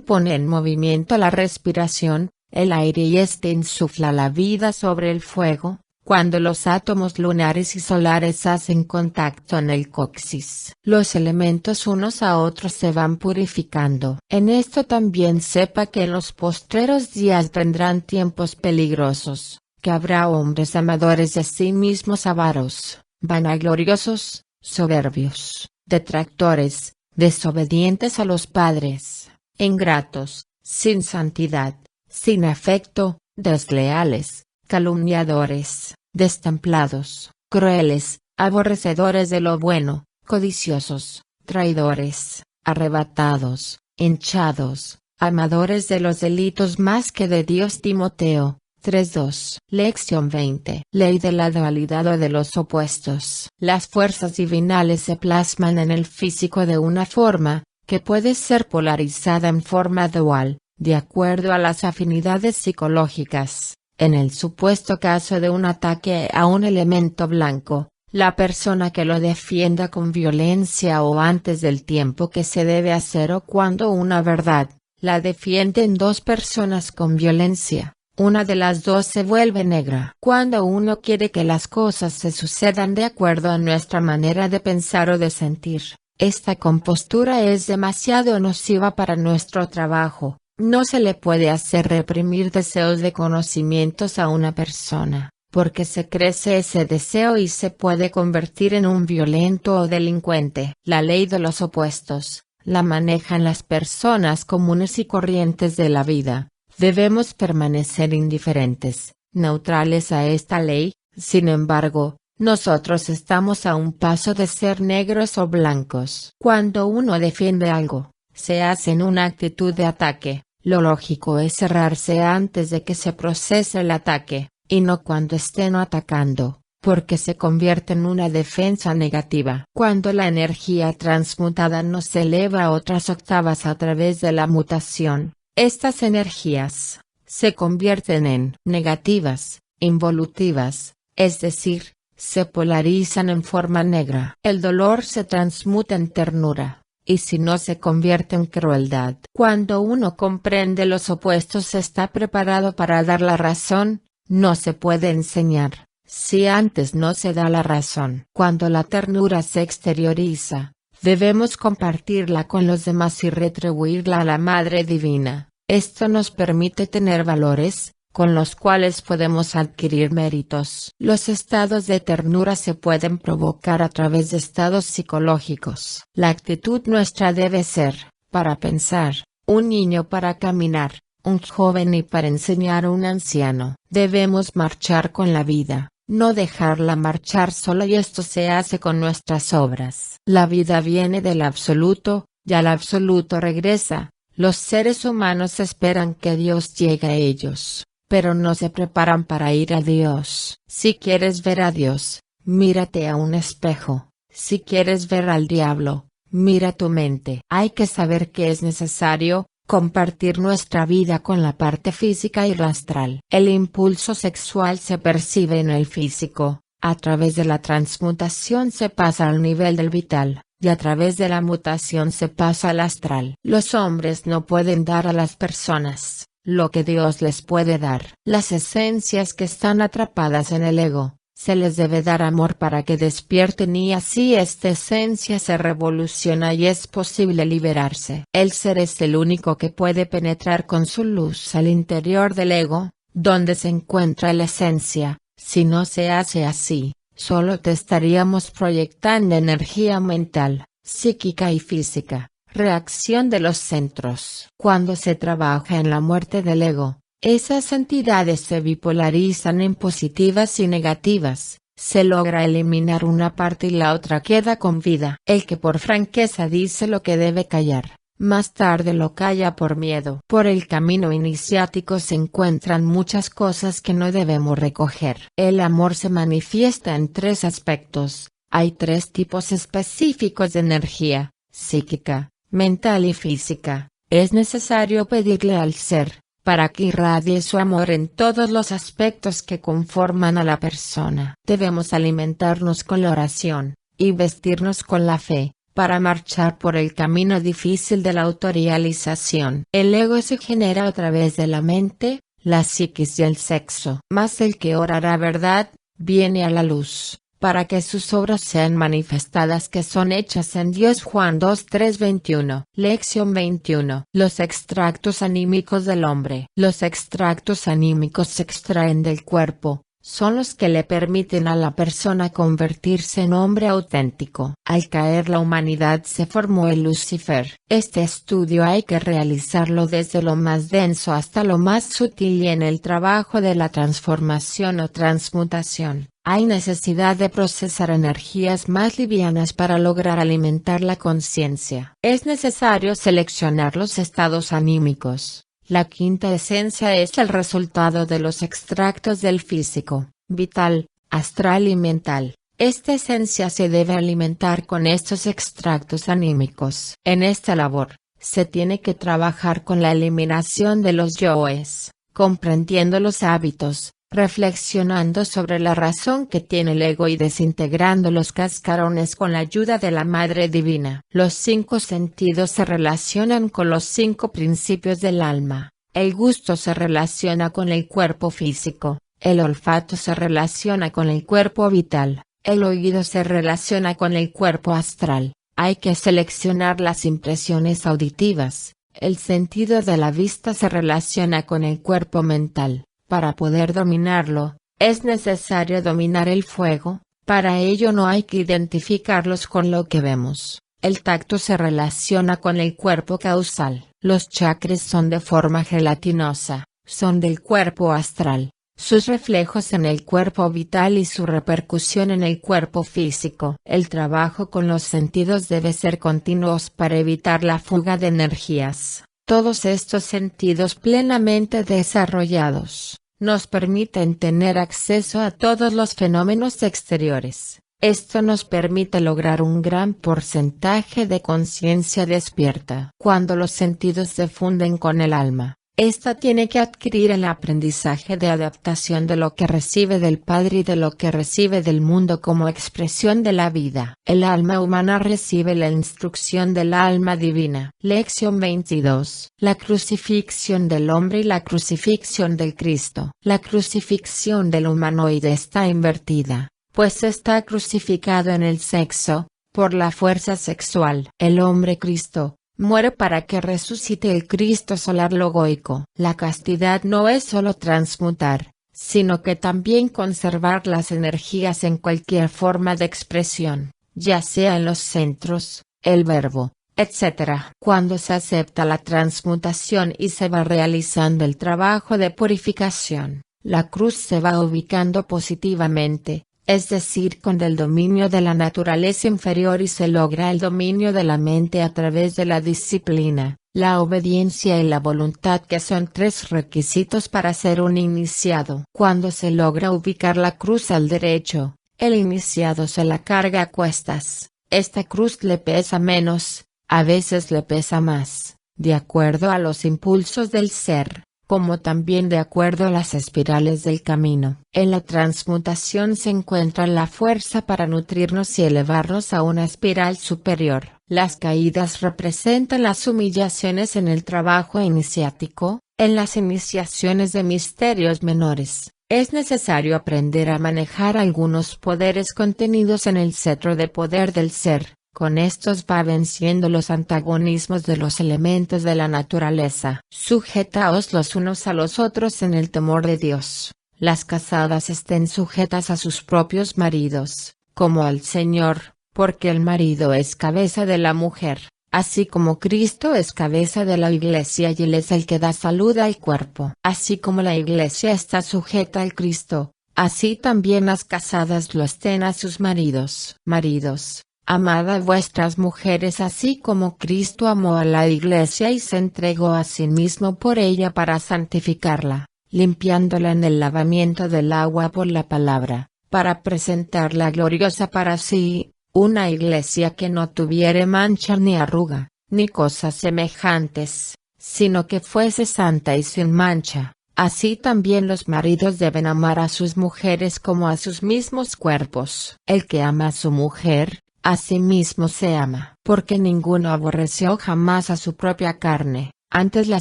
pone en movimiento la respiración, el aire, y este insufla la vida sobre el fuego. Cuando los átomos lunares y solares hacen contacto en el coxis, los elementos unos a otros se van purificando. En esto también sepa que en los postreros días vendrán tiempos peligrosos, que habrá hombres amadores de sí mismos, avaros, vanagloriosos, soberbios, detractores, desobedientes a los padres, ingratos, sin santidad, sin afecto, desleales, calumniadores, destemplados, crueles, aborrecedores de lo bueno, codiciosos, traidores, arrebatados, hinchados, amadores de los delitos más que de Dios. Timoteo 3:2. Lección 20. Ley de la dualidad o de los opuestos. Las fuerzas divinales se plasman en el físico de una forma, que puede ser polarizada en forma dual, de acuerdo a las afinidades psicológicas. En el supuesto caso de un ataque a un elemento blanco, La persona que lo defienda con violencia o antes del tiempo que se debe hacer o cuando una verdad, la defienden dos personas con violencia, una de las dos se vuelve negra. Cuando uno quiere que las cosas se sucedan de acuerdo a nuestra manera de pensar o de sentir, esta compostura es demasiado nociva para nuestro trabajo. No se le puede hacer reprimir deseos de conocimientos a una persona, porque se crece ese deseo y se puede convertir en un violento o delincuente. La ley de los opuestos, la manejan las personas comunes y corrientes de la vida. Debemos permanecer indiferentes, neutrales a esta ley. Sin embargo, nosotros estamos a un paso de ser negros o blancos. Cuando uno defiende algo, se hace en una actitud de ataque. Lo lógico es cerrarse antes de que se procese el ataque, y no cuando estén atacando, porque se convierte en una defensa negativa. Cuando la energía transmutada no se eleva a otras octavas a través de la mutación, estas energías se convierten en negativas, involutivas, es decir, se polarizan en forma negra. El dolor se transmuta en ternura, y si no se convierte en crueldad. Cuando uno comprende los opuestos está preparado para dar la razón. No se puede enseñar, si antes no se da la razón. Cuando la ternura se exterioriza, debemos compartirla con los demás y retribuirla a la Madre Divina. Esto nos permite tener valores, con los cuales podemos adquirir méritos. Los estados de ternura se pueden provocar a través de estados psicológicos. La actitud nuestra debe ser, para pensar, un niño para caminar, un joven y para enseñar a un anciano. Debemos marchar con la vida, no dejarla marchar sola, y esto se hace con nuestras obras. La vida viene del absoluto, y al absoluto regresa. Los seres humanos esperan que Dios llegue a ellos, pero no se preparan para ir a Dios. Si quieres ver a Dios, mírate a un espejo. Si quieres ver al diablo, mira tu mente. Hay que saber que es necesario compartir nuestra vida con la parte física y la astral. El impulso sexual se percibe en el físico, a través de la transmutación se pasa al nivel del vital, y a través de la mutación se pasa al astral. Los hombres no pueden dar a las personas lo que Dios les puede dar. Las esencias que están atrapadas en el ego, se les debe dar amor para que despierten, y así esta esencia se revoluciona y es posible liberarse. El ser es el único que puede penetrar con su luz al interior del ego, donde se encuentra la esencia. Si no se hace así, solo te estaríamos proyectando energía mental, psíquica y física. Reacción de los centros. Cuando se trabaja en la muerte del ego, esas entidades se bipolarizan en positivas y negativas. Se logra eliminar una parte y la otra queda con vida. El que por franqueza dice lo que debe callar, más tarde lo calla por miedo. Por el camino iniciático se encuentran muchas cosas que no debemos recoger. El amor se manifiesta en tres aspectos. Hay tres tipos específicos de energía: psíquica, mental y física. Es necesario pedirle al ser, para que irradie su amor en todos los aspectos que conforman a la persona. Debemos alimentarnos con la oración, y vestirnos con la fe, para marchar por el camino difícil de la autorrealización. El ego se genera a través de la mente, la psiquis y el sexo. Mas el que orará verdad, viene a la luz, para que sus obras sean manifestadas que son hechas en Dios. Juan 2:3-21. Lección 21. Los extractos anímicos del hombre. Los extractos anímicos se extraen del cuerpo, son los que le permiten a la persona convertirse en hombre auténtico. Al caer la humanidad se formó el Lucifer. Este estudio hay que realizarlo desde lo más denso hasta lo más sutil, y en el trabajo de la transformación o transmutación, hay necesidad de procesar energías más livianas para lograr alimentar la conciencia. Es necesario seleccionar los estados anímicos. La quinta esencia es el resultado de los extractos del físico, vital, astral y mental. Esta esencia se debe alimentar con estos extractos anímicos. En esta labor, se tiene que trabajar con la eliminación de los yoes, comprendiendo los hábitos, reflexionando sobre la razón que tiene el ego y desintegrando los cascarones con la ayuda de la Madre Divina. Los 5 sentidos se relacionan con los 5 principios del alma. El gusto se relaciona con el cuerpo físico, el olfato se relaciona con el cuerpo vital, el oído se relaciona con el cuerpo astral. Hay que seleccionar las impresiones auditivas. El sentido de la vista se relaciona con el cuerpo mental. Para poder dominarlo, es necesario dominar el fuego. Para ello no hay que identificarlos con lo que vemos. El tacto se relaciona con el cuerpo causal. Los chakras son de forma gelatinosa, son del cuerpo astral. Sus reflejos en el cuerpo vital y su repercusión en el cuerpo físico. El trabajo con los sentidos debe ser continuos para evitar la fuga de energías. Todos estos sentidos plenamente desarrollados, nos permiten tener acceso a todos los fenómenos exteriores. Esto nos permite lograr un gran porcentaje de conciencia despierta. Cuando los sentidos se funden con el alma, ésta tiene que adquirir el aprendizaje de adaptación de lo que recibe del Padre y de lo que recibe del mundo como expresión de la vida. El alma humana recibe la instrucción del alma divina. Lección 22. La crucifixión del hombre y la crucifixión del Cristo. La crucifixión del humanoide está invertida, pues está crucificado en el sexo, por la fuerza sexual. El hombre Cristo muere para que resucite el Cristo solar logoico. La castidad no es solo transmutar, sino que también conservar las energías en cualquier forma de expresión, ya sea en los centros, el verbo, etc. Cuando se acepta la transmutación y se va realizando el trabajo de purificación, la cruz se va ubicando positivamente, es decir, con el dominio de la naturaleza inferior, y se logra el dominio de la mente a través de la disciplina, la obediencia y la voluntad, que son 3 requisitos para ser un iniciado. Cuando se logra ubicar la cruz al derecho, el iniciado se la carga a cuestas. Esta cruz le pesa menos, a veces le pesa más, de acuerdo a los impulsos del ser, como también de acuerdo a las espirales del camino. En la transmutación se encuentra la fuerza para nutrirnos y elevarnos a una espiral superior. Las caídas representan las humillaciones en el trabajo iniciático. En las iniciaciones de misterios menores, es necesario aprender a manejar algunos poderes contenidos en el cetro de poder del ser. Con estos va venciendo los antagonismos de los elementos de la naturaleza. Sujetaos los unos a los otros en el temor de Dios. Las casadas estén sujetas a sus propios maridos, como al Señor, porque el marido es cabeza de la mujer, así como Cristo es cabeza de la Iglesia y Él es el que da salud al cuerpo. Así como la Iglesia está sujeta al Cristo, así también las casadas lo estén a sus maridos. Maridos, amad a vuestras mujeres así como Cristo amó a la Iglesia y se entregó a sí mismo por ella para santificarla, limpiándola en el lavamiento del agua por la palabra, para presentarla gloriosa para sí, una Iglesia que no tuviere mancha ni arruga, ni cosas semejantes, sino que fuese santa y sin mancha. Así también los maridos deben amar a sus mujeres como a sus mismos cuerpos. El que ama a su mujer, a sí mismo se ama. Porque ninguno aborreció jamás a su propia carne, antes la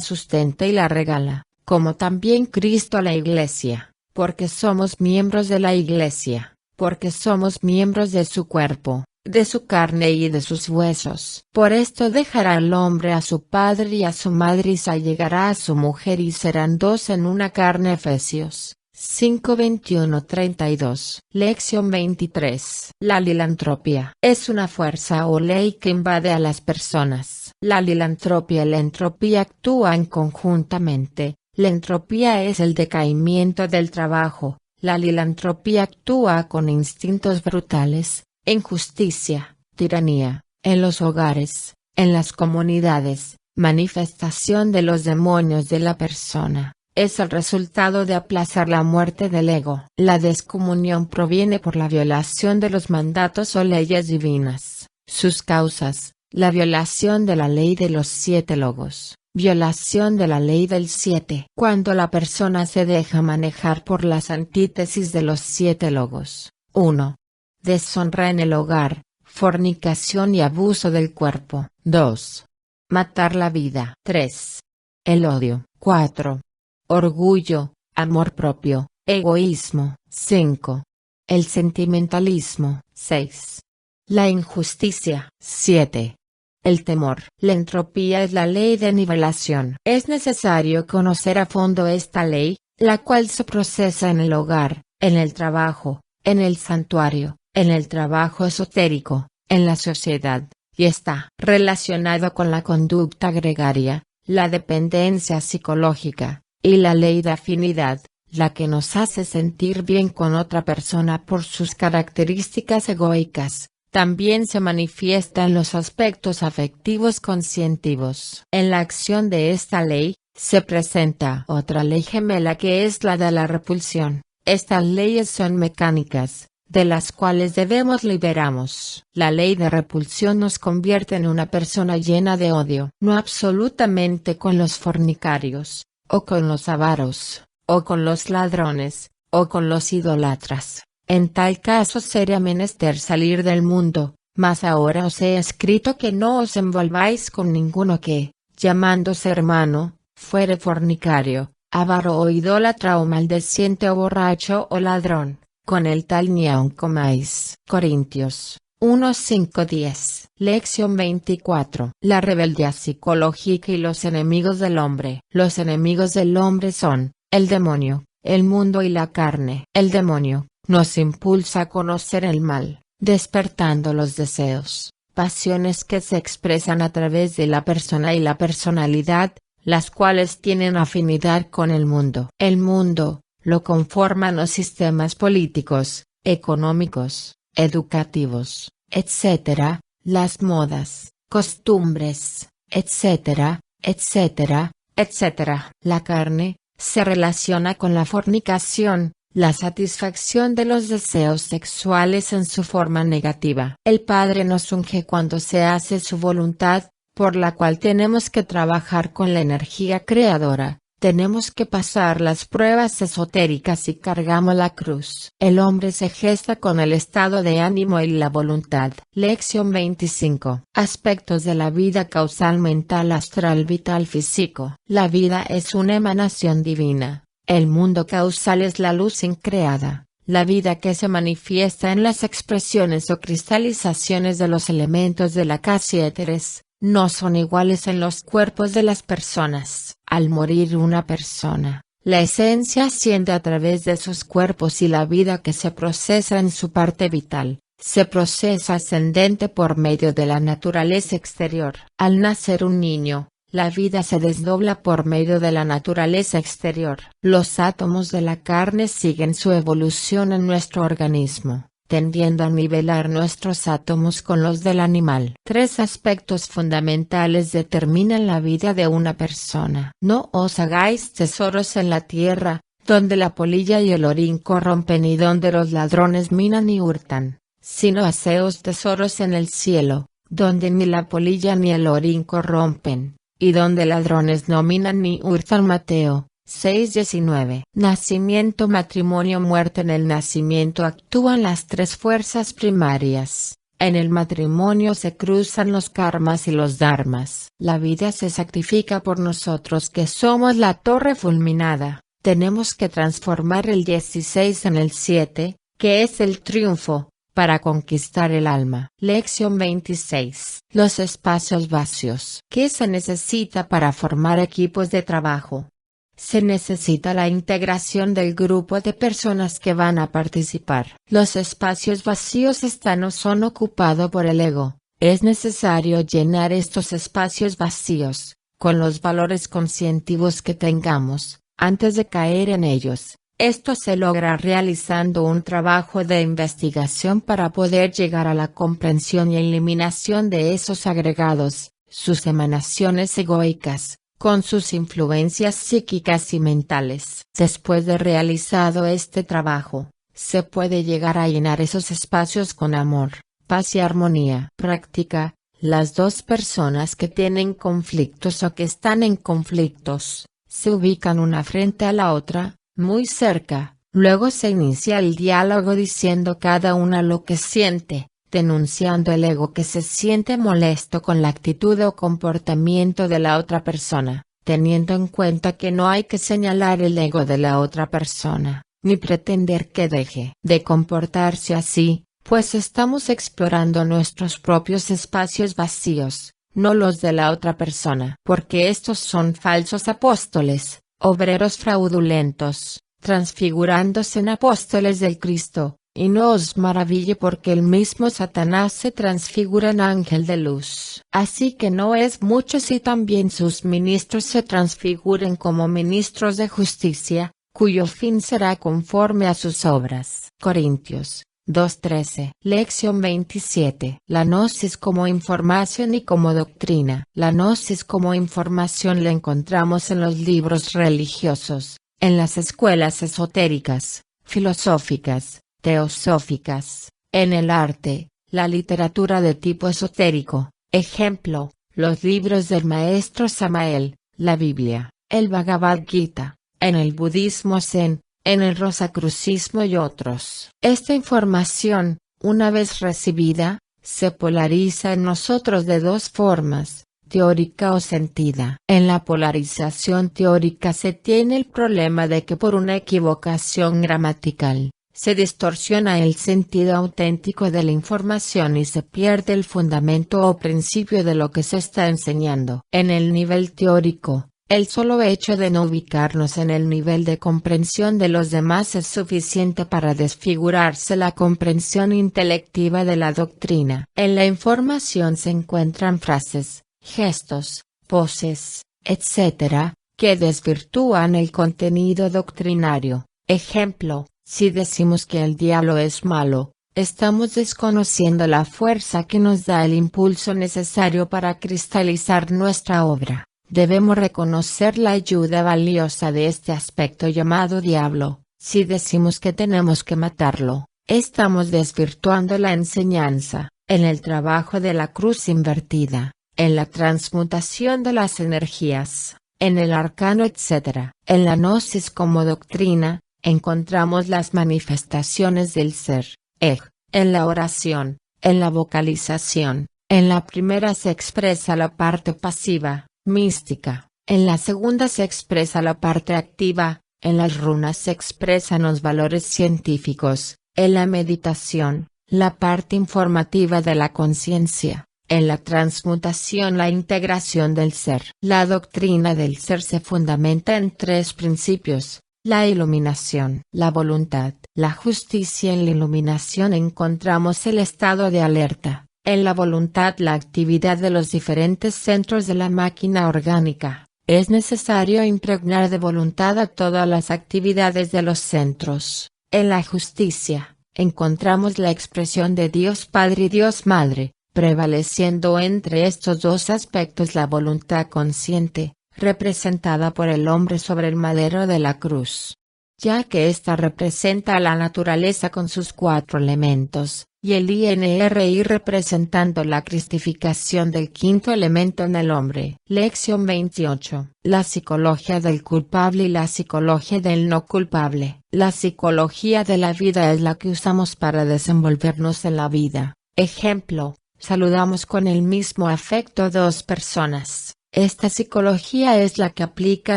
sustenta y la regala, como también Cristo a la Iglesia, porque somos miembros de la Iglesia, porque somos miembros de su cuerpo, de su carne y de sus huesos. Por esto dejará el hombre a su padre y a su madre y se allegará a su mujer y serán 2 en una carne. Efesios 5:21-32. Lección 23. La filantropía es una fuerza o ley que invade a las personas. La filantropía y la entropía actúan conjuntamente. La entropía es el decaimiento del trabajo. La filantropía actúa con instintos brutales, injusticia, tiranía, en los hogares, en las comunidades, manifestación de los demonios de la persona. Es el resultado de aplazar la muerte del ego. La descomunión proviene por la violación de los mandatos o leyes divinas. Sus causas: la violación de la ley de los 7 logos, Violación de la ley del 7. Cuando la persona se deja manejar por las antítesis de los 7 logos. 1. Deshonra en el hogar, fornicación y abuso del cuerpo. 2. Matar la vida. 3. El odio. 4. Orgullo, amor propio, egoísmo. 5. El sentimentalismo. 6. La injusticia. 7. El temor. La entropía es la ley de nivelación. Es necesario conocer a fondo esta ley, la cual se procesa en el hogar, en el trabajo, en el santuario, en el trabajo esotérico, en la sociedad, y está relacionado con la conducta gregaria, la dependencia psicológica, y la ley de afinidad, la que nos hace sentir bien con otra persona por sus características egoicas. También se manifiesta en los aspectos afectivos conscientivos. En la acción de esta ley, se presenta otra ley gemela que es la de la repulsión. Estas leyes son mecánicas, de las cuales debemos liberarnos. La ley de repulsión nos convierte en una persona llena de odio. No absolutamente con los fornicarios, o con los avaros, o con los ladrones, o con los idólatras. En tal caso sería menester salir del mundo, mas ahora os he escrito que no os envolváis con ninguno que, llamándose hermano, fuere fornicario, avaro o idólatra o maldeciente o borracho o ladrón, con el tal ni aun comáis. Corintios 1:5-10. Lección 24. La rebeldía psicológica y los enemigos del hombre. Los enemigos del hombre son, el demonio, el mundo y la carne. El demonio nos impulsa a conocer el mal, despertando los deseos, pasiones que se expresan a través de la persona y la personalidad, las cuales tienen afinidad con el mundo. El mundo, lo conforman los sistemas políticos, económicos, educativos, etc., las modas, costumbres, etc., etc., etc. La carne, se relaciona con la fornicación, la satisfacción de los deseos sexuales en su forma negativa. El Padre nos unge cuando se hace su voluntad, por la cual tenemos que trabajar con la energía creadora, tenemos que pasar las pruebas esotéricas y cargamos la cruz. El hombre se gesta con el estado de ánimo y la voluntad. Lección 25. Aspectos de la vida causal mental astral vital físico. La vida es una emanación divina. El mundo causal es la luz increada, la vida que se manifiesta en las expresiones o cristalizaciones de los elementos de la casi éteres, no son iguales en los cuerpos de las personas. Al morir una persona, la esencia asciende a través de sus cuerpos y la vida que se procesa en su parte vital, se procesa ascendente por medio de la naturaleza exterior. Al nacer un niño, la vida se desdobla por medio de la naturaleza exterior. Los átomos de la carne siguen su evolución en nuestro organismo, tendiendo a nivelar nuestros átomos con los del animal. 3 aspectos fundamentales determinan la vida de una persona. No os hagáis tesoros en la tierra, donde la polilla y el orín corrompen y donde los ladrones minan y hurtan, sino haceos tesoros en el cielo, donde ni la polilla ni el orín corrompen, y donde ladrones no minan ni hurtan. Mateo 6:19. Nacimiento, matrimonio, muerte. En el nacimiento actúan las 3 fuerzas primarias. En el matrimonio se cruzan los karmas y los dharmas. La vida se sacrifica por nosotros que somos la torre fulminada. Tenemos que transformar el 16 en el 7, que es el triunfo, para conquistar el alma. Lección 26. Los espacios vacíos. ¿Qué se necesita para formar equipos de trabajo? Se necesita la integración del grupo de personas que van a participar. Los espacios vacíos están o son ocupados por el ego. Es necesario llenar estos espacios vacíos, con los valores conscientivos que tengamos, antes de caer en ellos. Esto se logra realizando un trabajo de investigación para poder llegar a la comprensión y eliminación de esos agregados, sus emanaciones egoicas, con sus influencias psíquicas y mentales. Después de realizado este trabajo, se puede llegar a llenar esos espacios con amor, paz y armonía. Práctica. Las dos personas que tienen conflictos o que están en conflictos, se ubican una frente a la otra, muy cerca, luego se inicia el diálogo diciendo cada una lo que siente, denunciando el ego que se siente molesto con la actitud o comportamiento de la otra persona, teniendo en cuenta que no hay que señalar el ego de la otra persona, ni pretender que deje de comportarse así, pues estamos explorando nuestros propios espacios vacíos, no los de la otra persona. Porque estos son falsos apóstoles, obreros fraudulentos, transfigurándose en apóstoles del Cristo, y no os maraville porque el mismo Satanás se transfigura en ángel de luz. Así que no es mucho si también sus ministros se transfiguren como ministros de justicia, cuyo fin será conforme a sus obras. Corintios 2:13. Lección 27. La gnosis como información y como doctrina. La gnosis como información la encontramos en los libros religiosos, en las escuelas esotéricas, filosóficas, teosóficas, en el arte, la literatura de tipo esotérico, ejemplo, los libros del maestro Samael, la Biblia, el Bhagavad Gita, en el budismo Zen, en el rosacrucismo y otros. Esta información, una vez recibida, se polariza en nosotros de dos formas, teórica o sentida. En la polarización teórica se tiene el problema de que por una equivocación gramatical, se distorsiona el sentido auténtico de la información y se pierde el fundamento o principio de lo que se está enseñando. En el nivel teórico, el solo hecho de no ubicarnos en el nivel de comprensión de los demás es suficiente para desfigurarse la comprensión intelectiva de la doctrina. En la información se encuentran frases, gestos, poses, etc., que desvirtúan el contenido doctrinario. Ejemplo, si decimos que el diablo es malo, estamos desconociendo la fuerza que nos da el impulso necesario para cristalizar nuestra obra. Debemos reconocer la ayuda valiosa de este aspecto llamado diablo. Si decimos que tenemos que matarlo, estamos desvirtuando la enseñanza, en el trabajo de la cruz invertida, en la transmutación de las energías, en el arcano etc. En la gnosis como doctrina, encontramos las manifestaciones del ser, en la oración, en la vocalización. En la primera se expresa la parte pasiva, mística, en la segunda se expresa la parte activa, en las runas se expresan los valores científicos, en la meditación, la parte informativa de la conciencia, en la transmutación la integración del ser. La doctrina del ser se fundamenta en tres principios: la iluminación, la voluntad, la justicia. En la iluminación encontramos el estado de alerta. En la voluntad la actividad de los diferentes centros de la máquina orgánica. Es necesario impregnar de voluntad a todas las actividades de los centros. En la justicia, encontramos la expresión de Dios Padre y Dios Madre, prevaleciendo entre estos dos aspectos la voluntad consciente, representada por el hombre sobre el madero de la cruz, ya que ésta representa a la naturaleza con sus cuatro elementos, y el INRI representando la cristificación del quinto elemento en el hombre. Lección 28. La psicología del culpable y la psicología del no culpable. La psicología de la vida es la que usamos para desenvolvernos en la vida. Ejemplo, saludamos con el mismo afecto dos personas. Esta psicología es la que aplica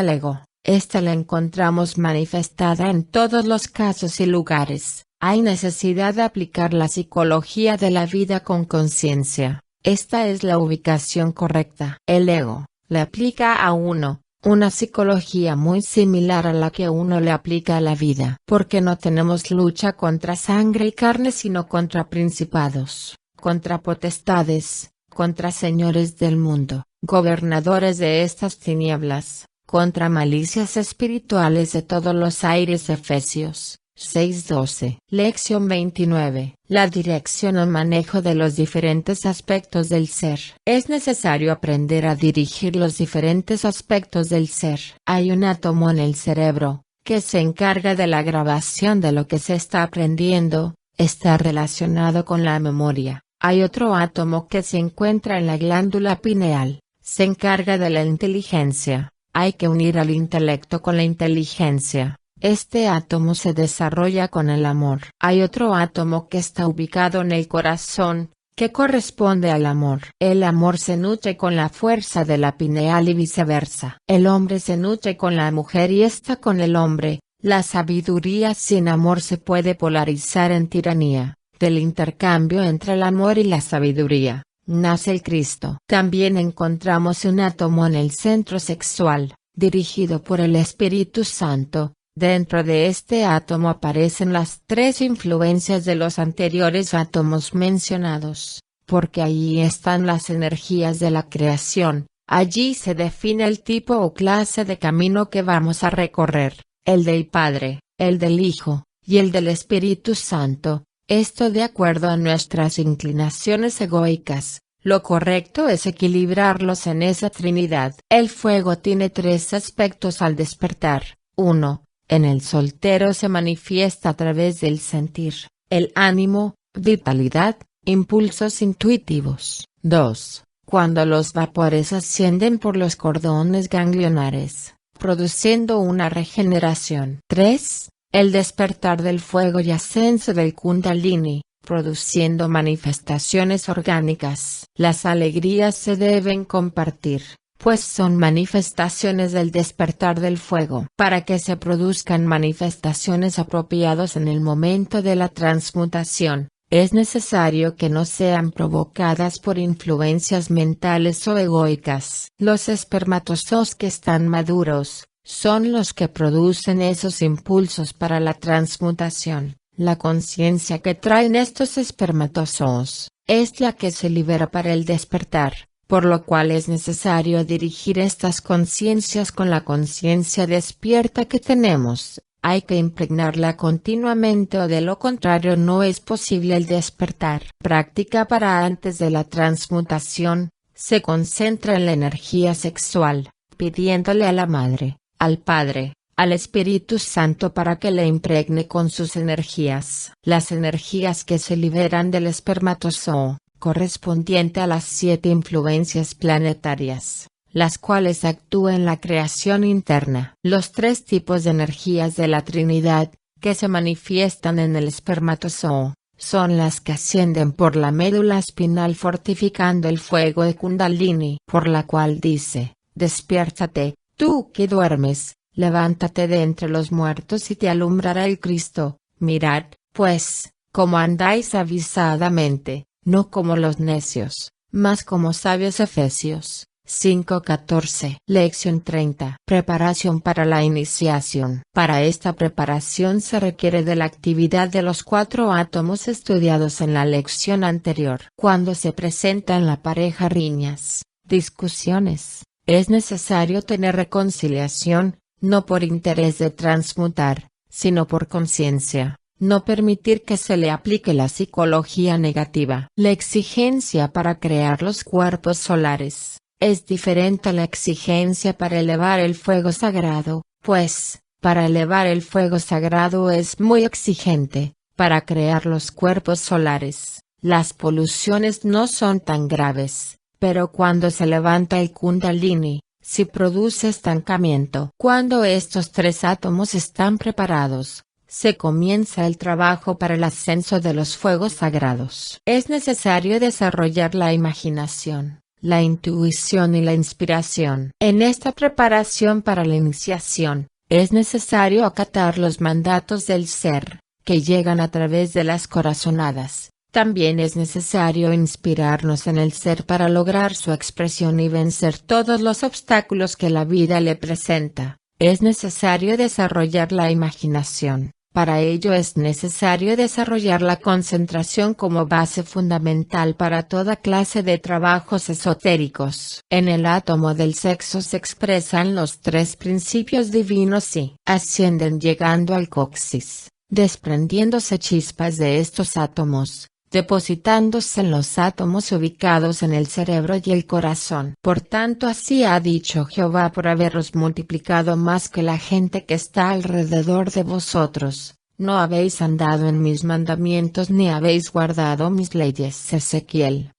el ego. Esta la encontramos manifestada en todos los casos y lugares. Hay necesidad de aplicar la psicología de la vida con conciencia. Esta es la ubicación correcta. El ego le aplica a uno una psicología muy similar a la que uno le aplica a la vida. Porque no tenemos lucha contra sangre y carne sino contra principados, contra potestades, contra señores del mundo, gobernadores de estas tinieblas, contra malicias espirituales de todos los aires. Efesios 6:12. Lección 29. La dirección o manejo de los diferentes aspectos del ser. Es necesario aprender a dirigir los diferentes aspectos del ser. Hay un átomo en el cerebro, que se encarga de la grabación de lo que se está aprendiendo, está relacionado con la memoria. Hay otro átomo que se encuentra en la glándula pineal, se encarga de la inteligencia. Hay que unir al intelecto con la inteligencia. Este átomo se desarrolla con el amor. Hay otro átomo que está ubicado en el corazón, que corresponde al amor. El amor se nutre con la fuerza de la pineal y viceversa. El hombre se nutre con la mujer y ésta con el hombre. La sabiduría sin amor se puede polarizar en tiranía. Del intercambio entre el amor y la sabiduría, nace el Cristo. También encontramos un átomo en el centro sexual, dirigido por el Espíritu Santo. Dentro de este átomo aparecen las tres influencias de los anteriores átomos mencionados, porque allí están las energías de la creación. Allí se define el tipo o clase de camino que vamos a recorrer, el del Padre, el del Hijo, y el del Espíritu Santo. Esto de acuerdo a nuestras inclinaciones egoicas. Lo correcto es equilibrarlos en esa Trinidad. El fuego tiene tres aspectos al despertar. 1. En el soltero se manifiesta a través del sentir, el ánimo, vitalidad, impulsos intuitivos. 2. Cuando los vapores ascienden por los cordones ganglionares, produciendo una regeneración. 3. El despertar del fuego y ascenso del Kundalini, produciendo manifestaciones orgánicas. Las alegrías se deben compartir, pues son manifestaciones del despertar del fuego. Para que se produzcan manifestaciones apropiadas en el momento de la transmutación, es necesario que no sean provocadas por influencias mentales o egoicas. Los espermatozoos que están maduros, son los que producen esos impulsos para la transmutación. La conciencia que traen estos espermatozoos, es la que se libera para el despertar, por lo cual es necesario dirigir estas conciencias con la conciencia despierta que tenemos. Hay que impregnarla continuamente o de lo contrario no es posible el despertar. Práctica para antes de la transmutación, se concentra en la energía sexual, pidiéndole a la Madre, al Padre, al Espíritu Santo para que le impregne con sus energías. Las energías que se liberan del espermatozoo, correspondiente a las 7 influencias planetarias, las cuales actúan en la creación interna. Los 3 tipos de energías de la Trinidad, que se manifiestan en el espermatozoo, son las que ascienden por la médula espinal fortificando el fuego de Kundalini, por la cual dice, despiértate, tú que duermes, levántate de entre los muertos y te alumbrará el Cristo. Mirad, pues, cómo andáis avisadamente, no como los necios, mas como sabios. Efesios 5:14. Lección 30. Preparación para la iniciación. Para esta preparación se requiere de la actividad de los 4 átomos estudiados en la lección anterior. Cuando se presenta en la pareja riñas, discusiones, es necesario tener reconciliación, no por interés de transmutar, sino por conciencia. No permitir que se le aplique la psicología negativa. La exigencia para crear los cuerpos solares, es diferente a la exigencia para elevar el fuego sagrado, pues, para elevar el fuego sagrado es muy exigente. Para crear los cuerpos solares, las poluciones no son tan graves, pero cuando se levanta el Kundalini, sí produce estancamiento. Cuando estos 3 átomos están preparados, se comienza el trabajo para el ascenso de los fuegos sagrados. Es necesario desarrollar la imaginación, la intuición y la inspiración. En esta preparación para la iniciación, es necesario acatar los mandatos del ser, que llegan a través de las corazonadas. También es necesario inspirarnos en el ser para lograr su expresión y vencer todos los obstáculos que la vida le presenta. Es necesario desarrollar la imaginación. Para ello es necesario desarrollar la concentración como base fundamental para toda clase de trabajos esotéricos. En el átomo del sexo se expresan los 3 principios divinos y ascienden llegando al coxis, desprendiéndose chispas de estos átomos, depositándose en los átomos ubicados en el cerebro y el corazón. Por tanto así ha dicho Jehová: por haberos multiplicado más que la gente que está alrededor de vosotros, no habéis andado en mis mandamientos ni habéis guardado mis leyes. Ezequiel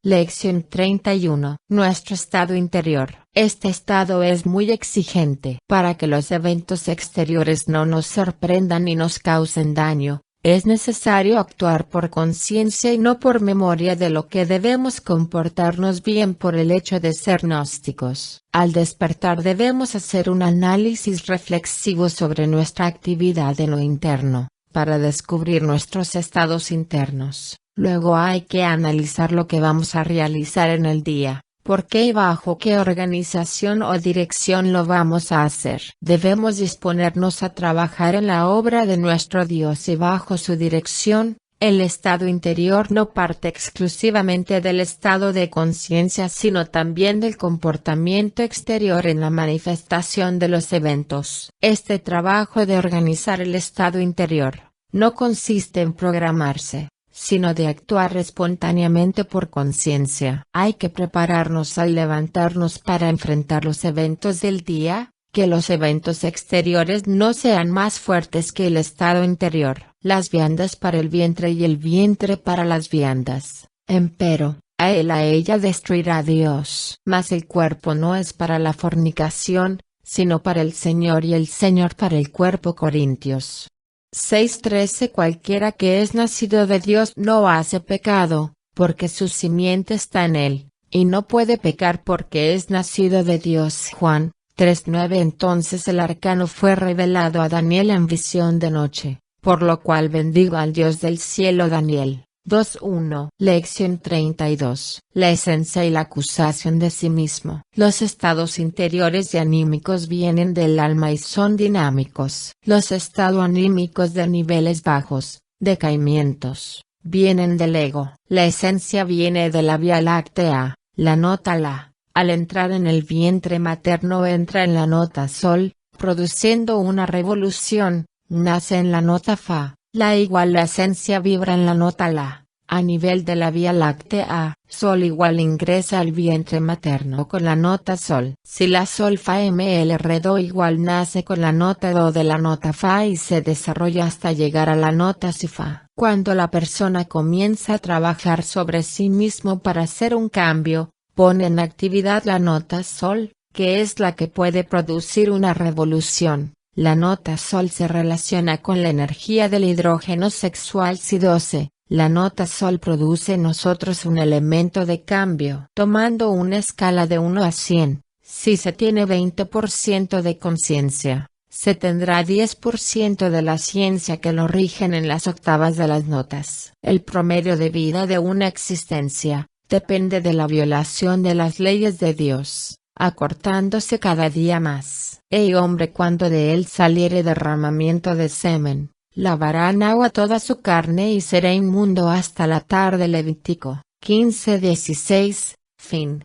Lección 31. Nuestro estado interior. Este estado es muy exigente. Para que los eventos exteriores no nos sorprendan y nos causen daño, es necesario actuar por conciencia y no por memoria de lo que debemos comportarnos bien por el hecho de ser gnósticos. Al despertar debemos hacer un análisis reflexivo sobre nuestra actividad en lo interno, para descubrir nuestros estados internos. Luego hay que analizar lo que vamos a realizar en el día. ¿Por qué y bajo qué organización o dirección lo vamos a hacer? Debemos disponernos a trabajar en la obra de nuestro Dios y bajo su dirección. El estado interior no parte exclusivamente del estado de conciencia sino también del comportamiento exterior en la manifestación de los eventos. Este trabajo de organizar el estado interior, no consiste en programarse, sino de actuar espontáneamente por conciencia. Hay que prepararnos al levantarnos para enfrentar los eventos del día, que los eventos exteriores no sean más fuertes que el estado interior. Las viandas para el vientre y el vientre para las viandas. Empero, a él a ella destruirá Dios. Mas el cuerpo no es para la fornicación, sino para el Señor y el Señor para el cuerpo. Corintios 6:13. Cualquiera que es nacido de Dios no hace pecado, porque su simiente está en él, y no puede pecar porque es nacido de Dios. Juan 3:9. Entonces el arcano fue revelado a Daniel en visión de noche, por lo cual bendigo al Dios del cielo. Daniel 2:1. Lección 32. La esencia y la acusación de sí mismo. Los estados interiores y anímicos vienen del alma y son dinámicos. Los estados anímicos de niveles bajos, decaimientos, vienen del ego. La esencia viene de la Vía Láctea, la nota La. Al entrar en el vientre materno entra en la nota Sol, produciendo una revolución, nace en la nota Fa. La esencia vibra en la nota La, a nivel de la Vía Láctea. Sol igual ingresa al vientre materno con la nota Sol. Si la Sol Fa Ml Do igual nace con la nota Do de la nota Fa y se desarrolla hasta llegar a la nota Si Fa. Cuando la persona comienza a trabajar sobre sí mismo para hacer un cambio, pone en actividad la nota Sol, que es la que puede producir una revolución. La nota Sol se relaciona con la energía del hidrógeno sexual Si12. La nota Sol produce en nosotros un elemento de cambio. Tomando una escala de 1 a 100, si se tiene 20% de conciencia, se tendrá 10% de la ciencia que lo rigen en las octavas de las notas. El promedio de vida de una existencia depende de la violación de las leyes de Dios, acortándose cada día más. Hombre, cuando de él saliere derramamiento de semen, lavará en agua toda su carne y será inmundo hasta la tarde. Levítico 15:16. Fin.